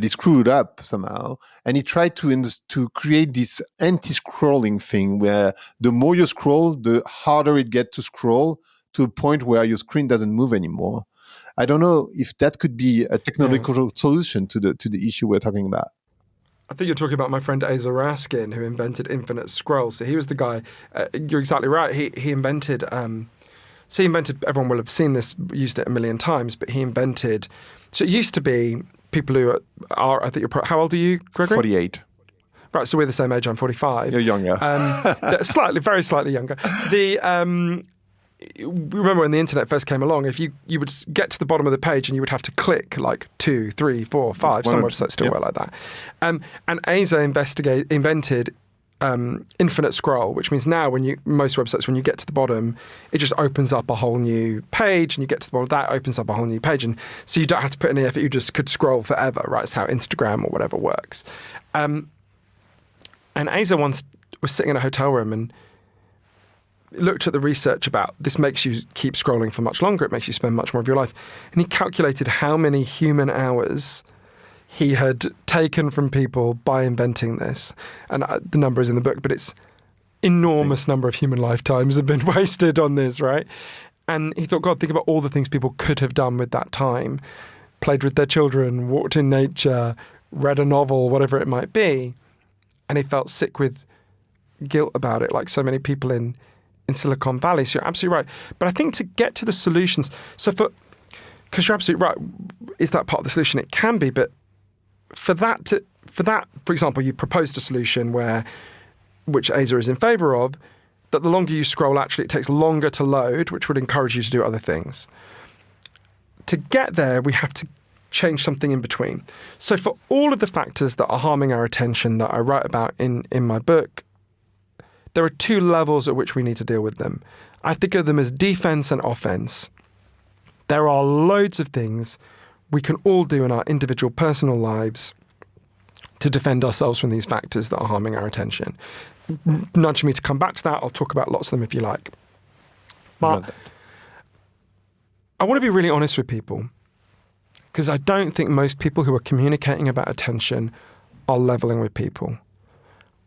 he screwed up somehow, and he tried to create this anti-scrolling thing where the more you scroll, the harder it gets to scroll to a point where your screen doesn't move anymore. I don't know if that could be a technological solution to the issue we're talking about. I think you're talking about my friend Asa Raskin, who invented infinite scroll. So he was the guy. You're exactly right. He invented. Everyone will have seen this, used it a million times. But he invented. So it used to be people who are. I think you're. How old are you, Gregory? 48. Right. So we're the same age. I'm 45. You're younger. Very slightly younger. Remember when the internet first came along, if you would get to the bottom of the page and you would have to click like 2, 3, 4, 5, some websites still work like that. And Asa invented infinite scroll, which means now most websites, when you get to the bottom, it just opens up a whole new page, and you get to the bottom of that, opens up a whole new page. And so you don't have to put any effort, you just could scroll forever, right? It's how Instagram or whatever works. And Asa once was sitting in a hotel room and looked at the research about this makes you keep scrolling for much longer, it makes you spend much more of your life. And he calculated how many human hours he had taken from people by inventing this. And the number is in the book, but it's enormous number of human lifetimes have been wasted on this, right? And he thought, God, think about all the things people could have done with that time. Played with their children, walked in nature, read a novel, whatever it might be. And he felt sick with guilt about it, like so many people in Silicon Valley. So you're absolutely right. But I think to get to the solutions, because you're absolutely right, is that part of the solution? It can be, but for that, for example, you proposed a solution which Asa is in favour of, that the longer you scroll, actually it takes longer to load, which would encourage you to do other things. To get there, we have to change something in between. So for all of the factors that are harming our attention that I write about in my book, there are two levels at which we need to deal with them. I think of them as defense and offense. There are loads of things we can all do in our individual personal lives to defend ourselves from these factors that are harming our attention. Nudge me to come back to that. I'll talk about lots of them if you like. But I want to be really honest with people, because I don't think most people who are communicating about attention are leveling with people.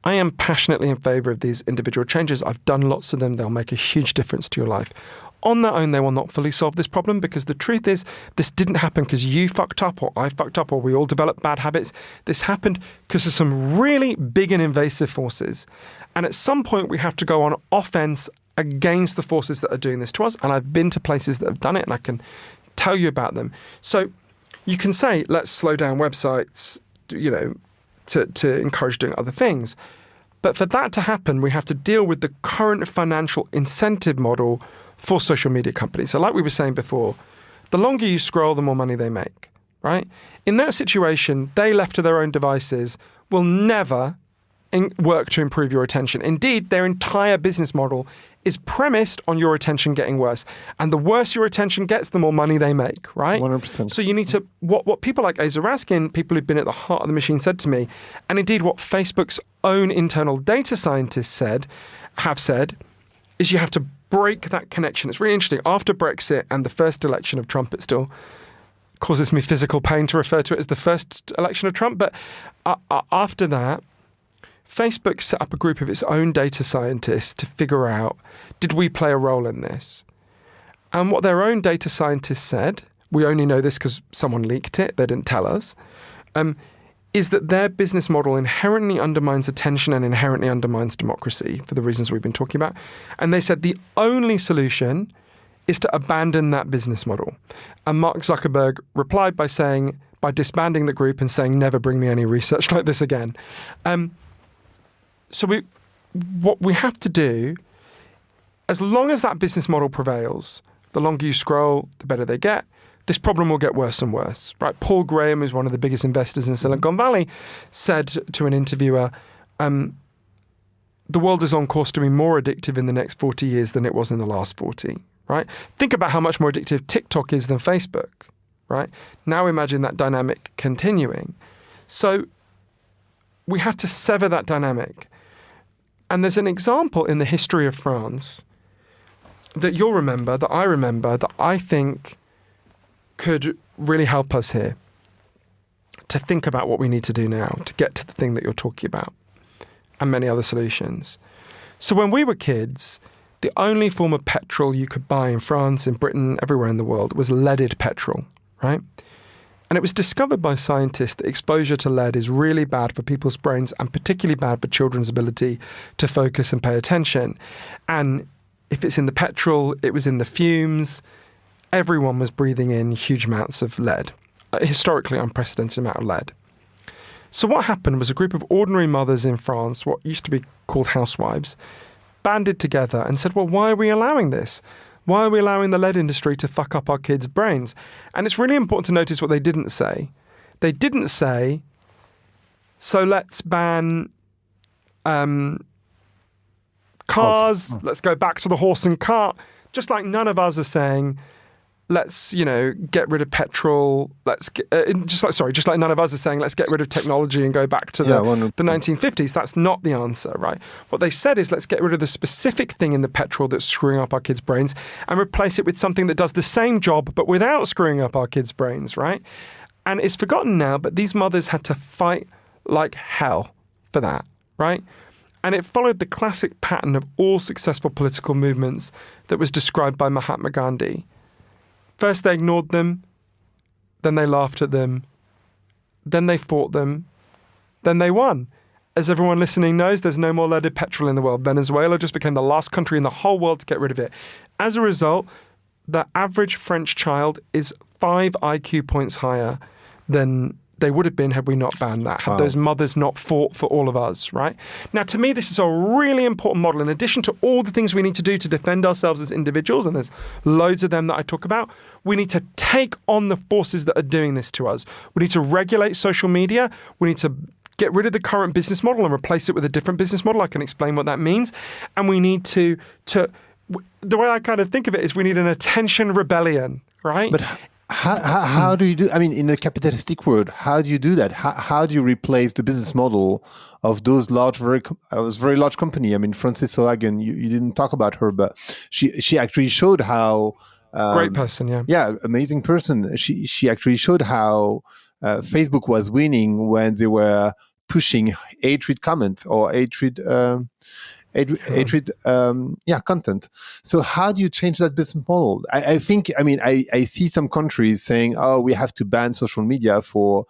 I am passionately in favour of these individual changes. I've done lots of them. They'll make a huge difference to your life. On their own, they will not fully solve this problem, because the truth is this didn't happen because you fucked up or I fucked up or we all developed bad habits. This happened because of some really big and invasive forces. And at some point, we have to go on offense against the forces that are doing this to us. And I've been to places that have done it, and I can tell you about them. So you can say, let's slow down websites, to encourage doing other things. But for that to happen, we have to deal with the current financial incentive model for social media companies. So like we were saying before, the longer you scroll, the more money they make, right? In that situation, they left to their own devices will never work to improve your attention. Indeed, their entire business model is premised on your attention getting worse. And the worse your attention gets, the more money they make, right? 100%. So you need to, what people like Asa Raskin, people who've been at the heart of the machine, said to me, and indeed what Facebook's own internal data scientists have said, is you have to break that connection. It's really interesting. After Brexit and the first election of Trump, it still causes me physical pain to refer to it as the first election of Trump. But after that, Facebook set up a group of its own data scientists to figure out, did we play a role in this? And what their own data scientists said, we only know this because someone leaked it, they didn't tell us, is that their business model inherently undermines attention and inherently undermines democracy for the reasons we've been talking about. And they said the only solution is to abandon that business model. And Mark Zuckerberg replied by disbanding the group and saying, never bring me any research like this again. So what we have to do, as long as that business model prevails, the longer you scroll, the better they get, this problem will get worse and worse, right? Paul Graham, who's one of the biggest investors in Silicon Valley, said to an interviewer, the world is on course to be more addictive in the next 40 years than it was in the last 40, right? Think about how much more addictive TikTok is than Facebook, right? Now imagine that dynamic continuing. So we have to sever that dynamic. And there's an example in the history of France that you'll remember, that I remember, that I think could really help us here to think about what we need to do now to get to the thing that you're talking about and many other solutions. So when we were kids, the only form of petrol you could buy in France, in Britain, everywhere in the world was leaded petrol, right? And it was discovered by scientists that exposure to lead is really bad for people's brains and particularly bad for children's ability to focus and pay attention. And if it's in the petrol, it was in the fumes. Everyone was breathing in huge amounts of lead, a historically unprecedented amount of lead. So what happened was a group of ordinary mothers in France, what used to be called housewives, banded together and said, well, why are we allowing this? Why are we allowing the lead industry to fuck up our kids' brains? And it's really important to notice what they didn't say. They didn't say, so let's ban cars, let's go back to the horse and cart. Just like none of us are saying, let's, get rid of petrol. Just like none of us are saying, let's get rid of technology and go back to the 1950s. That's not the answer, right? What they said is, let's get rid of the specific thing in the petrol that's screwing up our kids' brains and replace it with something that does the same job, but without screwing up our kids' brains, right? And it's forgotten now, but these mothers had to fight like hell for that, right? And it followed the classic pattern of all successful political movements that was described by Mahatma Gandhi. First, they ignored them, then they laughed at them, then they fought them, then they won. As everyone listening knows, there's no more leaded petrol in the world. Venezuela just became the last country in the whole world to get rid of it. As a result, the average French child is 5 IQ points higher than they would have been had we not banned that, had those mothers not fought for all of us, right? Now, to me, this is a really important model. In addition to all the things we need to do to defend ourselves as individuals, and there's loads of them that I talk about, we need to take on the forces that are doing this to us. We need to regulate social media. We need to get rid of the current business model and replace it with a different business model. I can explain what that means. And we need to the way I kind of think of it is we need an attention rebellion, right? But How do you do? I mean, in a capitalistic world, how do you do that? How do you replace the business model of those very large company? I mean, Frances Hohagen, you didn't talk about her, but she actually showed how great person, amazing person. She actually showed how Facebook was winning when they were pushing hatred comment or hatred content. So how do you change that business model? I think, I mean, I see some countries saying, oh, we have to ban social media for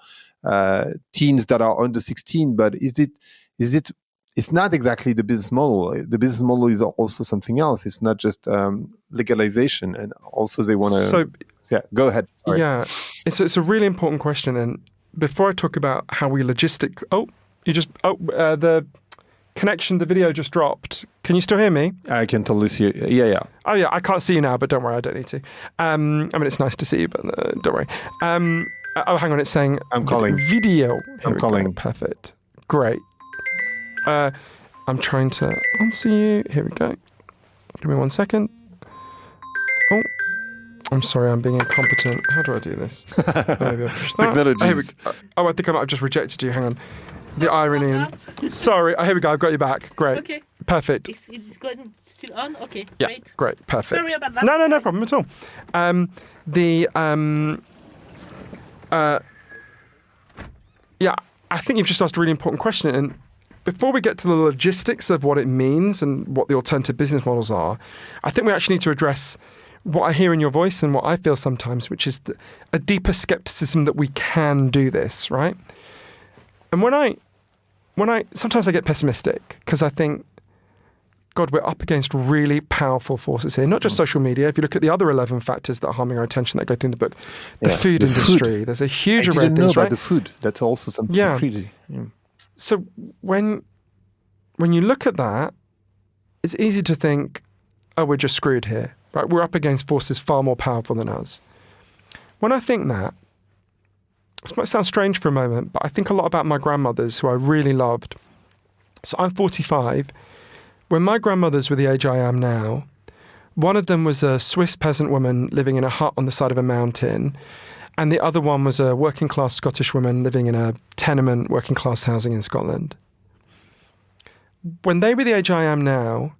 teens that are under 16, but it's not exactly the business model. The business model is also something else. It's not just legalization, and also they want to... So, go ahead. Sorry. Yeah, it's a really important question. And before I talk about how we the connection, the video just dropped. Can you still hear me? I can totally see it. Yeah. Oh, yeah, I can't see you now, but don't worry, I don't need to. I mean, it's nice to see you, but don't worry. Hang on, it's saying... I'm calling. Video. I'm calling. Perfect. Great. I'm trying to answer you. Here we go. Give me 1 second. Oh, I'm sorry, I'm being incompetent. How do I do this? Maybe I'll push that. Technologies. I think I might have just rejected you. Hang on. The irony. Sorry. Here we go. I've got you back. Great. Okay. Perfect. It's going still on? Okay, Yeah, great. Perfect. Sorry about that. No problem at all. I think you've just asked a really important question. And before we get to the logistics of what it means and what the alternative business models are, I think we actually need to address what I hear in your voice and what I feel sometimes, which is a deeper skepticism that we can do this, right? And sometimes I get pessimistic because I think, God, we're up against really powerful forces here, not just social media. If you look at the other 11 factors that are harming our attention that go through in the book, the food industry, there's a huge array of things, I didn't know about right? the food. That's also something crazy. Yeah. So when you look at that, it's easy to think, oh, we're just screwed here, right? We're up against forces far more powerful than us. When I think that, this might sound strange for a moment, but I think a lot about my grandmothers, who I really loved. So I'm 45. When my grandmothers were the age I am now, one of them was a Swiss peasant woman living in a hut on the side of a mountain, and the other one was a working class Scottish woman living in a tenement working class housing in Scotland. When they were the age I am now,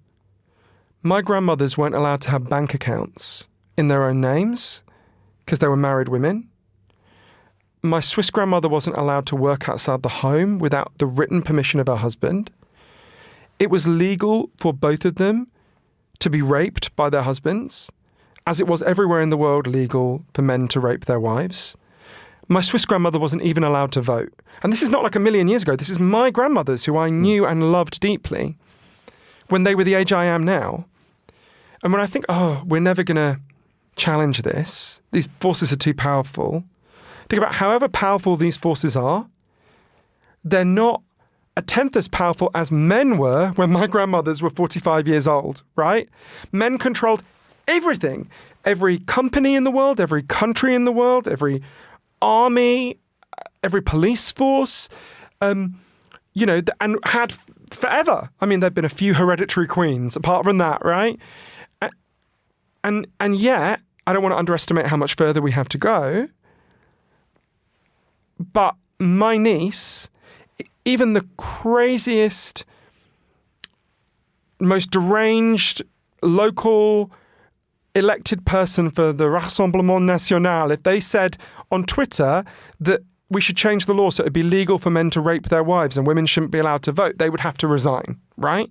my grandmothers weren't allowed to have bank accounts in their own names because they were married women. My Swiss grandmother wasn't allowed to work outside the home without the written permission of her husband. It was legal for both of them to be raped by their husbands, as it was everywhere in the world legal for men to rape their wives. My Swiss grandmother wasn't even allowed to vote. And this is not like a million years ago. This is my grandmothers, who I knew and loved deeply, when they were the age I am now. And when I think, oh, we're never going to challenge this, these forces are too powerful, think about however powerful these forces are, they're not a tenth as powerful as men were when my grandmothers were 45 years old, right? Men controlled everything. Every company in the world, every country in the world, every army, every police force, and had forever. I mean, there've been a few hereditary queens apart from that, right? And yet, I don't want to underestimate how much further we have to go, but my niece, even the craziest, most deranged local elected person for the Rassemblement National, if they said on Twitter that we should change the law so it'd be legal for men to rape their wives and women shouldn't be allowed to vote, they would have to resign, right?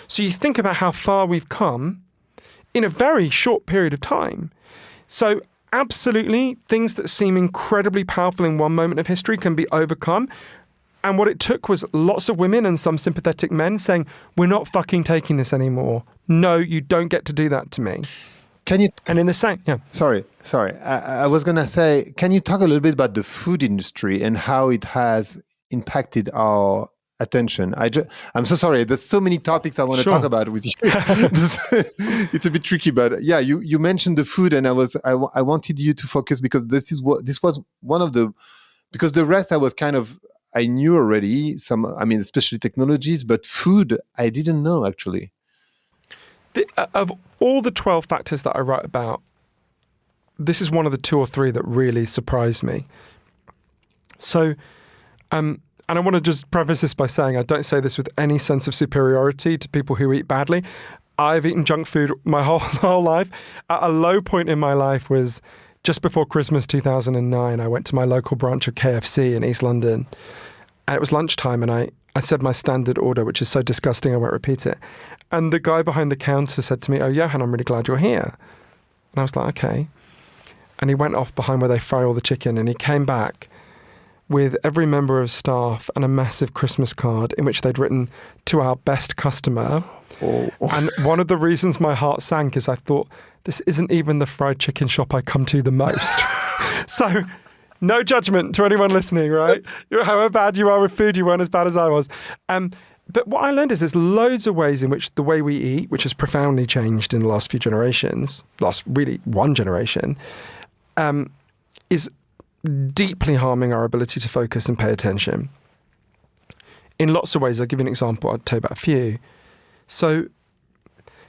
So you think about how far we've come in a very short period of time. So absolutely, things that seem incredibly powerful in one moment of history can be overcome. And what it took was lots of women and some sympathetic men saying, we're not fucking taking this anymore. No, you don't get to do that to me. Can you? And in the same, yeah. Sorry. I was going to say, can you talk a little bit about the food industry and how it has impacted our attention? I'm so sorry. There's so many topics I want to talk about with you. It's a bit tricky, but yeah, you mentioned the food, and I wanted you to focus because this was one of the, because the rest I knew already, especially technologies, but food, I didn't know actually. Of all the 12 factors that I write about, this is one of the two or three that really surprised me. So, and I want to just preface this by saying I don't say this with any sense of superiority to people who eat badly. I've eaten junk food my whole life. At a low point in my life was just before Christmas 2009. I went to my local branch of KFC in East London, and it was lunchtime, and I said my standard order, which is so disgusting I won't repeat it. And the guy behind the counter said to me, "Oh, Johann, I'm really glad you're here." And I was like, okay. And he went off behind where they fry all the chicken, and he came back with every member of staff and a massive Christmas card in which they'd written, "To our best customer." Oh. And one of the reasons my heart sank is I thought, this isn't even the fried chicken shop I come to the most. So no judgment to anyone listening, right? However bad you are with food, you weren't as bad as I was. But what I learned is there's loads of ways in which the way we eat, which has profoundly changed in the last few generations, last really one generation, is deeply harming our ability to focus and pay attention. In lots of ways. I'll give you an example. I'll tell you about a few. So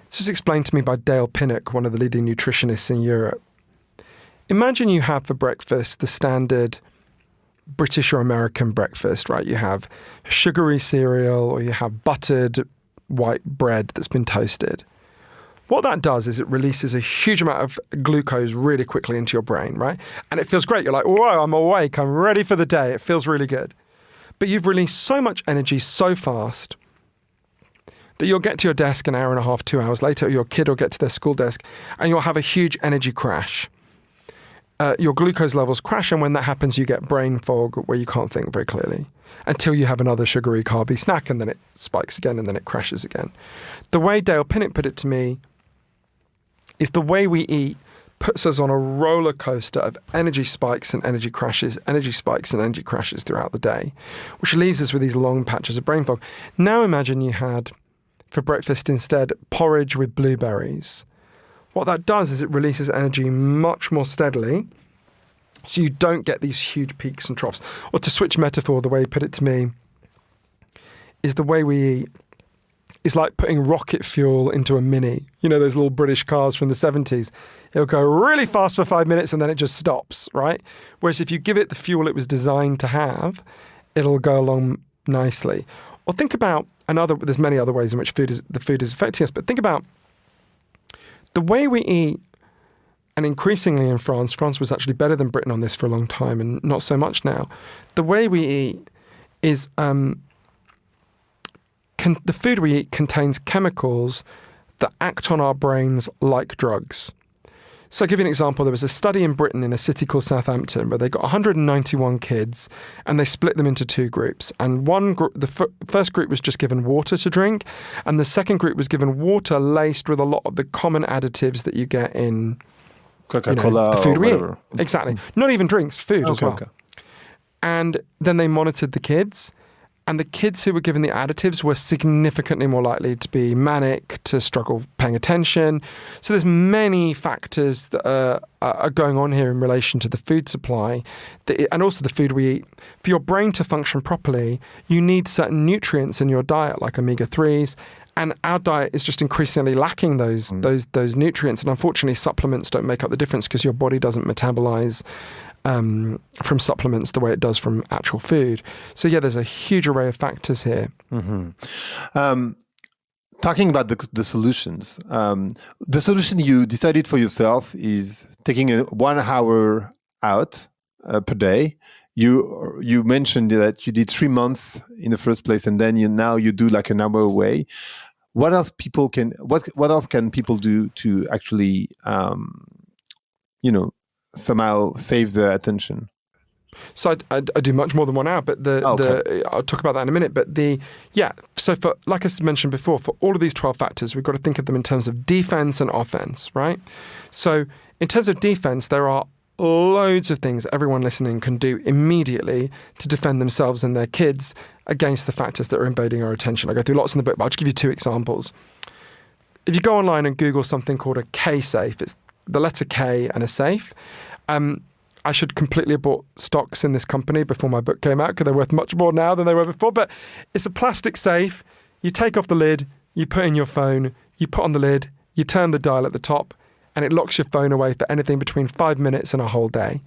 this was explained to me by Dale Pinnock, one of the leading nutritionists in Europe. Imagine you have for breakfast the standard British or American breakfast, right? You have sugary cereal or you have buttered white bread that's been toasted. What that does is it releases a huge amount of glucose really quickly into your brain, right? And it feels great. You're like, whoa, I'm awake. I'm ready for the day. It feels really good. But you've released so much energy so fast that you'll get to your desk an hour and a half, 2 hours later, or your kid will get to their school desk and you'll have a huge energy crash. Your glucose levels crash, and when that happens, you get brain fog where you can't think very clearly until you have another sugary, carby snack, and then it spikes again, and then it crashes again. The way Dale Pinnock put it to me is the way we eat puts us on a roller coaster of energy spikes and energy crashes throughout the day, which leaves us with these long patches of brain fog. Now imagine you had for breakfast instead porridge with blueberries. What that does is it releases energy much more steadily, so you don't get these huge peaks and troughs. Or to switch metaphor, the way he put it to me is the way we eat is like putting rocket fuel into a Mini. You know, those little British cars from the 70s. It'll go really fast for 5 minutes and then it just stops, right? Whereas if you give it the fuel it was designed to have, it'll go along nicely. Or think about there's many other ways in which the food is affecting us, but think about the way we eat, and increasingly in France was actually better than Britain on this for a long time and not so much now. The way we eat is, the food we eat contains chemicals that act on our brains like drugs. So I'll give you an example. There was a study in Britain in a city called Southampton where they got 191 kids and they split them into two groups. And the first group was just given water to drink, and the second group was given water laced with a lot of the common additives that you get in Coca-Cola, the food or we whatever. eat. Exactly. Not even drinks, food as well. Okay. And then they monitored the kids. And the kids who were given the additives were significantly more likely to be manic, to struggle paying attention. So there's many factors that are going on here in relation to the food supply and also the food we eat. For your brain to function properly, you need certain nutrients in your diet, like omega-3s. And our diet is just increasingly lacking those nutrients. And unfortunately, supplements don't make up the difference because your body doesn't metabolize from supplements the way it does from actual food. So yeah, there's a huge array of factors here. Mm-hmm. Talking about the solutions, the solution you decided for yourself is taking 1 hour out per day. You mentioned that you did 3 months in the first place, and then now you do like an hour away. What else can people do to actually, somehow save their attention? So I do much more than 1 hour, but I'll talk about that in a minute. But so like I mentioned before, for all of these 12 factors, we've got to think of them in terms of defense and offense, right? So in terms of defense, there are loads of things everyone listening can do immediately to defend themselves and their kids against the factors that are invading our attention. I go through lots in the book, but I'll just give you 2 examples. If you go online and Google something called a K safe, it's the letter K and a safe. I should completely abort stocks in this company before my book came out because they're worth much more now than they were before. But it's a plastic safe. You take off the lid, you put in your phone, you put on the lid, you turn the dial at the top, and it locks your phone away for anything between 5 minutes and a whole day.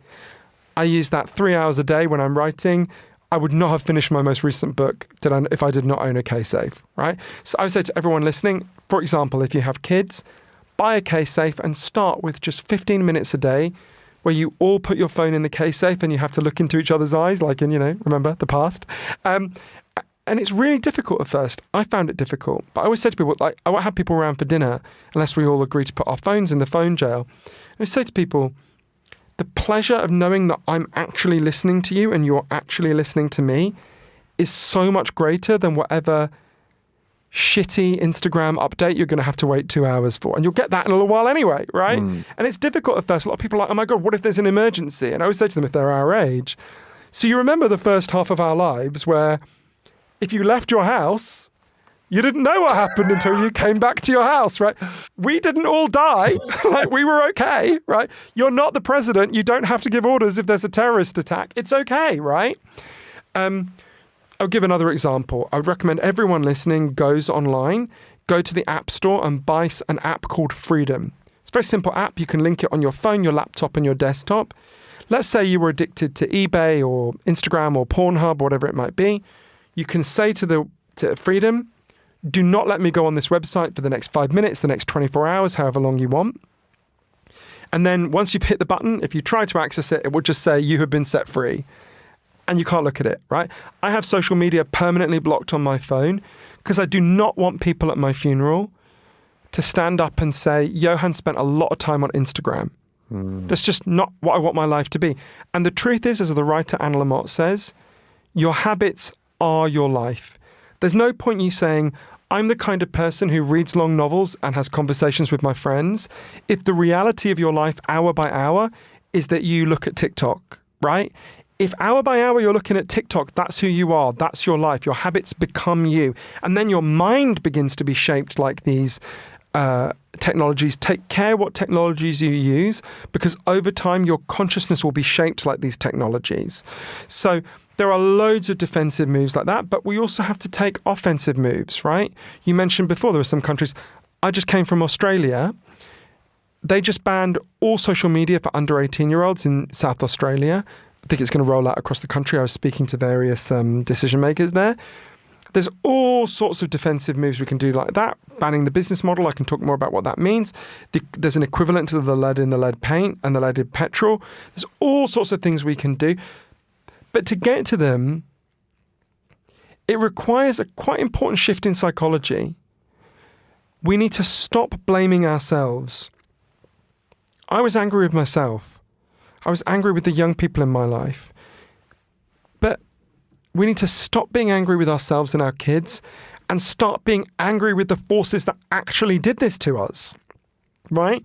I use that 3 hours a day when I'm writing. I would not have finished my most recent book if I did not own a K-Safe, right? So I would say to everyone listening, for example, if you have kids, buy a K-Safe and start with just 15 minutes a day where you all put your phone in the K-Safe and you have to look into each other's eyes, like in, remember the past. And it's really difficult at first. I found it difficult. But I always say to people, like, I won't have people around for dinner unless we all agree to put our phones in the phone jail. I say to people, the pleasure of knowing that I'm actually listening to you and you're actually listening to me is so much greater than whatever shitty Instagram update you're going to have to wait 2 hours for. And you'll get that in a little while anyway, right? And it's difficult at first. A lot of people are like, oh my God, what if there's an emergency? And I always say to them, if they're our age. So you remember the first half of our lives where if you left your house, you didn't know what happened until you came back to your house, right? We didn't all die. Like, we were okay, right? You're not the president. You don't have to give orders if there's a terrorist attack. It's okay, right? I'll give another example. I would recommend everyone listening goes online, go to the App Store and buy an app called Freedom. It's a very simple app. You can link it on your phone, your laptop and your desktop. Let's say you were addicted to eBay or Instagram or Pornhub or whatever it might be. You can say to Freedom, do not let me go on this website for the next 5 minutes, the next 24 hours, however long you want. And then once you've hit the button, if you try to access it, it will just say you have been set free. And you can't look at it, right? I have social media permanently blocked on my phone because I do not want people at my funeral to stand up and say, Johann spent a lot of time on Instagram. That's just not what I want my life to be. And the truth is, as the writer Anne Lamott says, your habits are your life. There's no point you saying, I'm the kind of person who reads long novels and has conversations with my friends, if the reality of your life hour by hour is that you look at TikTok, right? If hour by hour you're looking at TikTok, that's who you are, that's your life, your habits become you. And then your mind begins to be shaped like these technologies. Take care what technologies you use, because over time your consciousness will be shaped like these technologies. So there are loads of defensive moves like that, but we also have to take offensive moves, right? You mentioned before there were some countries. I just came from Australia. They just banned all social media for under 18-year-olds in South Australia. I think it's going to roll out across the country. I was speaking to various decision makers there. There's all sorts of defensive moves we can do like that. Banning the business model, I can talk more about what that means. There's an equivalent to the lead in the lead paint and the lead in petrol. There's all sorts of things we can do. But to get to them, it requires a quite important shift in psychology. We need to stop blaming ourselves. I was angry with myself. I was angry with the young people in my life. But we need to stop being angry with ourselves and our kids and start being angry with the forces that actually did this to us, right?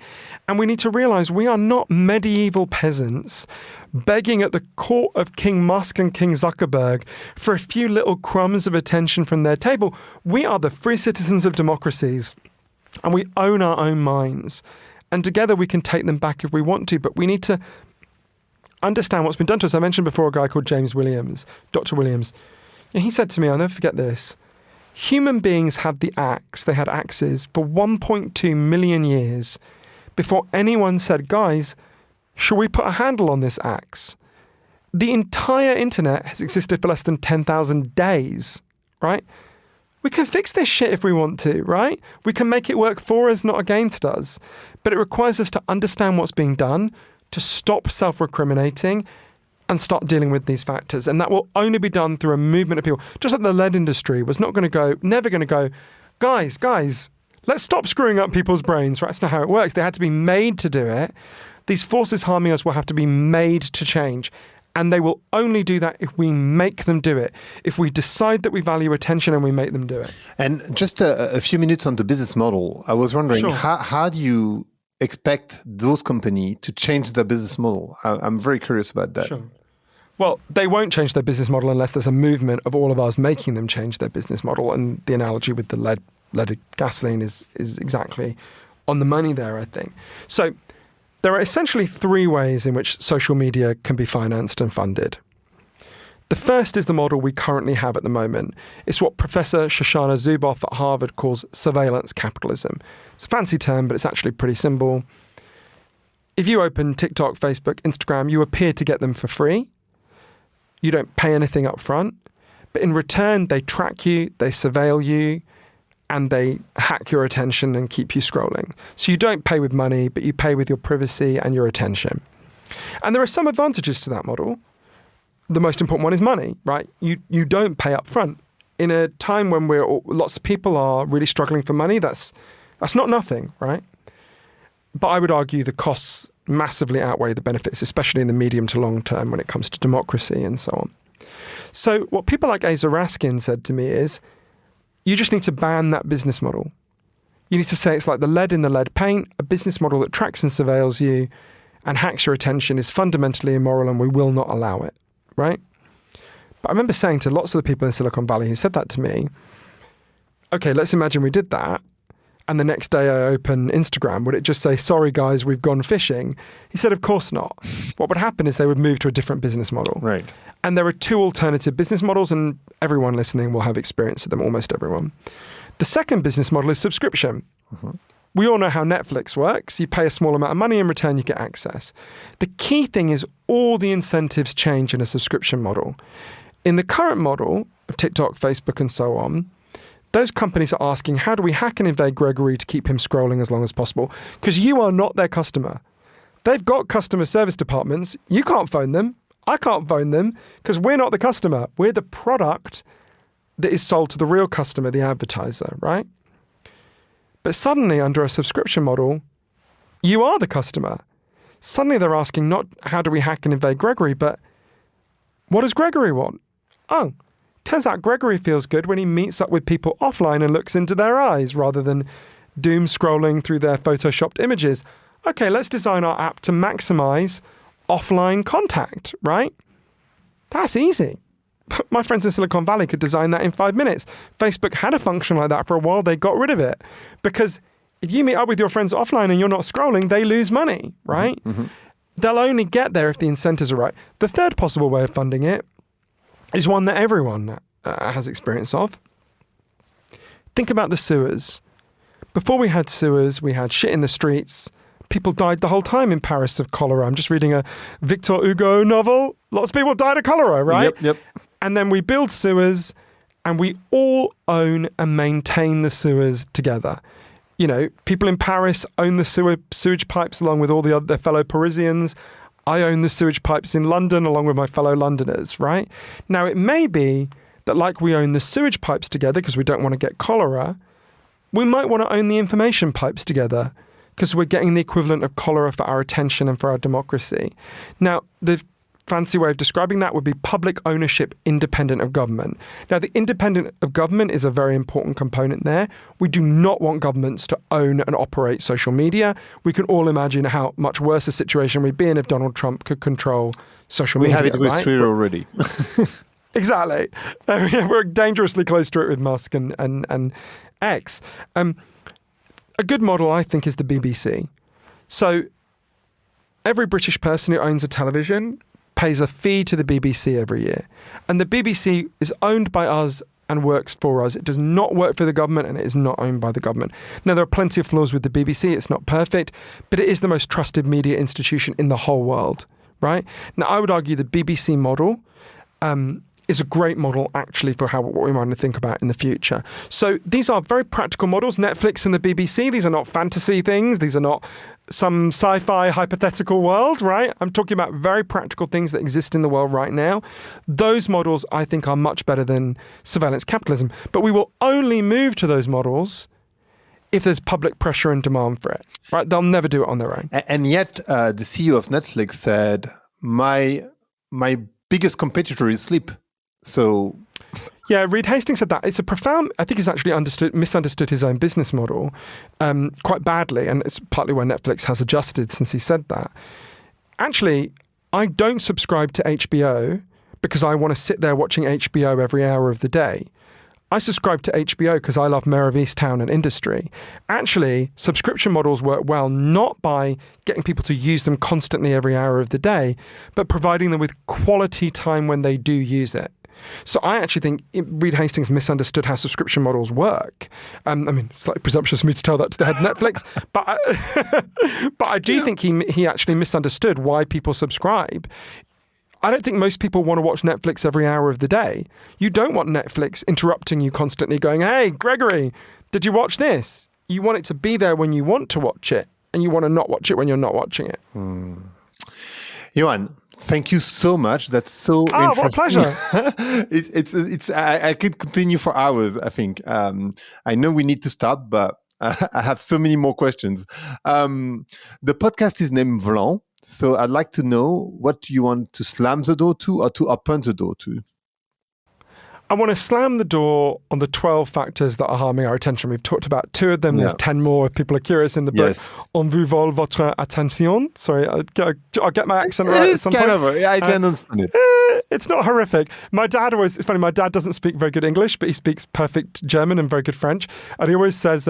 And we need to realize we are not medieval peasants begging at the court of King Musk and King Zuckerberg for a few little crumbs of attention from their table. We are the free citizens of democracies, and we own our own minds. And together we can take them back if we want to, but we need to understand what's been done to us. I mentioned before a guy called James Williams, Dr. Williams. And he said to me, I'll never forget this, human beings had the axe, they had axes for 1.2 million years before anyone said, guys, shall we put a handle on this axe? The entire internet has existed for less than 10,000 days, right? We can fix this shit if we want to, right? We can make it work for us, not against us. But it requires us to understand what's being done, to stop self-recriminating and start dealing with these factors. And that will only be done through a movement of people. Just like the lead industry was never going to go, guys, let's stop screwing up people's brains, right? That's not how it works. They had to be made to do it. These forces harming us will have to be made to change. And they will only do that if we make them do it, if we decide that we value attention and we make them do it. And just a few minutes on the business model. I was wondering, Sure. how do you expect those companies to change their business model? I'm very curious about that. Sure. Well, they won't change their business model unless there's a movement of all of us making them change their business model. And the analogy with the leaded gasoline is exactly on the money there, I think. So there are essentially three ways in which social media can be financed and funded. The first is the model we currently have at the moment. It's what Professor Shoshana Zuboff at Harvard calls surveillance capitalism. It's a fancy term, but it's actually pretty simple. if you open TikTok, Facebook, Instagram, you appear to get them for free. You don't pay anything up front. But in return, they track you, they surveil you, and they hack your attention and keep you scrolling. So you don't pay with money, but you pay with your privacy and your attention. And there are some advantages to that model. The most important one is money, right? You don't pay up front. In a time when lots of people are really struggling for money, that's not nothing, right? But I would argue the costs massively outweigh the benefits, especially in the medium to long term when it comes to democracy and so on. So what people like Asa Raskin said to me is, you just need to ban that business model. You need to say it's like the lead in the lead paint. A business model that tracks and surveils you and hacks your attention is fundamentally immoral and we will not allow it, right? But I remember saying to lots of the people in Silicon Valley who said that to me, okay, let's imagine we did that. And the next day I open Instagram, would it just say, sorry guys, we've gone fishing? He said, of course not. What would happen is they would move to a different business model. Right. And there are two alternative business models and everyone listening will have experience with them, almost everyone. The second business model is subscription. Mm-hmm. We all know how Netflix works. You pay a small amount of money, in return you get access. The key thing is all the incentives change in a subscription model. In the current model of TikTok, Facebook and so on, those companies are asking, how do we hack and invade Gregory to keep him scrolling as long as possible? Because you are not their customer. They've got customer service departments. You can't phone them. I can't phone them because we're not the customer. We're the product that is sold to the real customer, the advertiser, right? But suddenly, under a subscription model, you are the customer. Suddenly they're asking not how do we hack and invade Gregory, but what does Gregory want? Oh, turns out Gregory feels good when he meets up with people offline and looks into their eyes rather than doom scrolling through their photoshopped images. Okay, let's design our app to maximize offline contact, right? That's easy. My friends in Silicon Valley could design that in 5 minutes. Facebook had a function like that for a while. They got rid of it because if you meet up with your friends offline and you're not scrolling, they lose money, right? Mm-hmm. They'll only get there if the incentives are right. The third possible way of funding it is one that everyone has experience of. Think about the sewers. Before we had sewers, we had shit in the streets. People died the whole time in Paris of cholera. I'm just reading a Victor Hugo novel. Lots of people died of cholera, right? Yep. And then we build sewers and we all own and maintain the sewers together. You know, people in Paris own the sewage pipes along with all their fellow Parisians. I own the sewage pipes in London along with my fellow Londoners, right? Now, it may be that like we own the sewage pipes together because we don't want to get cholera, we might want to own the information pipes together because we're getting the equivalent of cholera for our attention and for our democracy. Now, the fancy way of describing that would be public ownership independent of government. Now, the independent of government is a very important component there. We do not want governments to own and operate social media. We can all imagine how much worse a situation we'd be in if Donald Trump could control social media. We have it with right? Twitter already. Exactly. We're dangerously close to it with Musk and X. A good model, I think, is the BBC. So every British person who owns a television pays a fee to the BBC every year. And the BBC is owned by us and works for us. It does not work for the government and it is not owned by the government. Now, there are plenty of flaws with the BBC. It's not perfect, but it is the most trusted media institution in the whole world, right? Now, I would argue the BBC model is a great model actually for what we want to think about in the future. So these are very practical models. Netflix and the BBC, these are not fantasy things. These are not some sci-fi hypothetical world, right? I'm talking about very practical things that exist in the world right now. Those models, I think, are much better than surveillance capitalism. But we will only move to those models if there's public pressure and demand for it, right? They'll never do it on their own. And yet, the CEO of Netflix said, my biggest competitor is sleep. So... Yeah, Reed Hastings said that. It's a profound, I think he's actually misunderstood his own business model quite badly. And it's partly why Netflix has adjusted since he said that. Actually, I don't subscribe to HBO because I want to sit there watching HBO every hour of the day. I subscribe to HBO because I love Mayor of Easttown and industry. Actually, subscription models work well not by getting people to use them constantly every hour of the day, but providing them with quality time when they do use it. So I actually think Reed Hastings misunderstood how subscription models work. I mean, it's slightly presumptuous for me to tell that to the head of Netflix, but I do think he actually misunderstood why people subscribe. I don't think most people want to watch Netflix every hour of the day. You don't want Netflix interrupting you constantly going, hey, Gregory, did you watch this? You want it to be there when you want to watch it, and you want to not watch it when you're not watching it. Johann, thank you so much. That's so interesting. What a pleasure. It's I could continue for hours, I think. I know we need to stop, but I have so many more questions. The podcast is named Vlan, so I'd like to know what you want to slam the door to or to open the door to. I want to slam the door on the 12 factors that are harming our attention. We've talked about 2 of them. There's 10 more if people are curious in the book. Yes. Vous, vole, votre, attention. Sorry, I'll get my accent right at some point. I can understand it. It's not horrific. It's funny, my dad doesn't speak very good English, but he speaks perfect German and very good French. And he always says,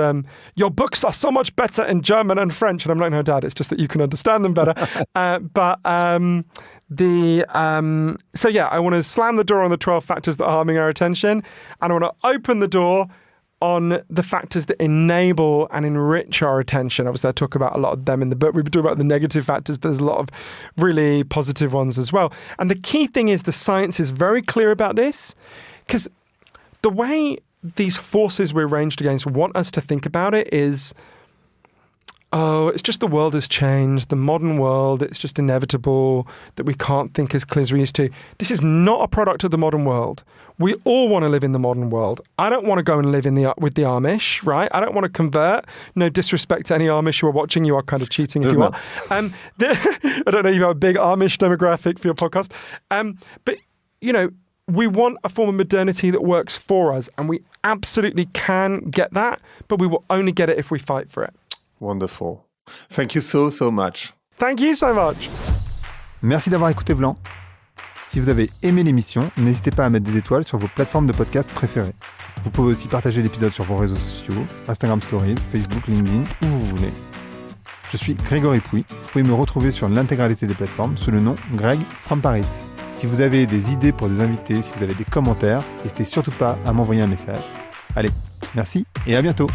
your books are so much better in German and French. And I'm like, no, Dad, it's just that you can understand them better. So yeah, I want to slam the door on the 12 factors that are harming our attention, and I want to open the door on the factors that enable and enrich our attention. Obviously, I talk about a lot of them in the book. We've been talking about the negative factors, but there's a lot of really positive ones as well. And the key thing is the science is very clear about this, because the way these forces we're ranged against want us to think about it is, it's just the world has changed, the modern world, it's just inevitable that we can't think as clear as we used to. This is not a product of the modern world. We all want to live in the modern world. I don't want to go and live with the Amish, right? I don't want to convert. No disrespect to any Amish who are watching. You are kind of cheating if you are. I don't know if you have a big Amish demographic for your podcast. But, we want a form of modernity that works for us, and we absolutely can get that, but we will only get it if we fight for it. Wonderful. Thank you so much. Thank you so much. Merci d'avoir écouté Vlan. Si vous avez aimé l'émission, n'hésitez pas à mettre des étoiles sur vos plateformes de podcast préférées. Vous pouvez aussi partager l'épisode sur vos réseaux sociaux, Instagram Stories, Facebook, LinkedIn, où vous voulez. Je suis Grégory Pouy. Vous pouvez me retrouver sur l'intégralité des plateformes sous le nom Greg from Paris. Si vous avez des idées pour des invités, si vous avez des commentaires, n'hésitez surtout pas à m'envoyer un message. Allez, merci et à bientôt.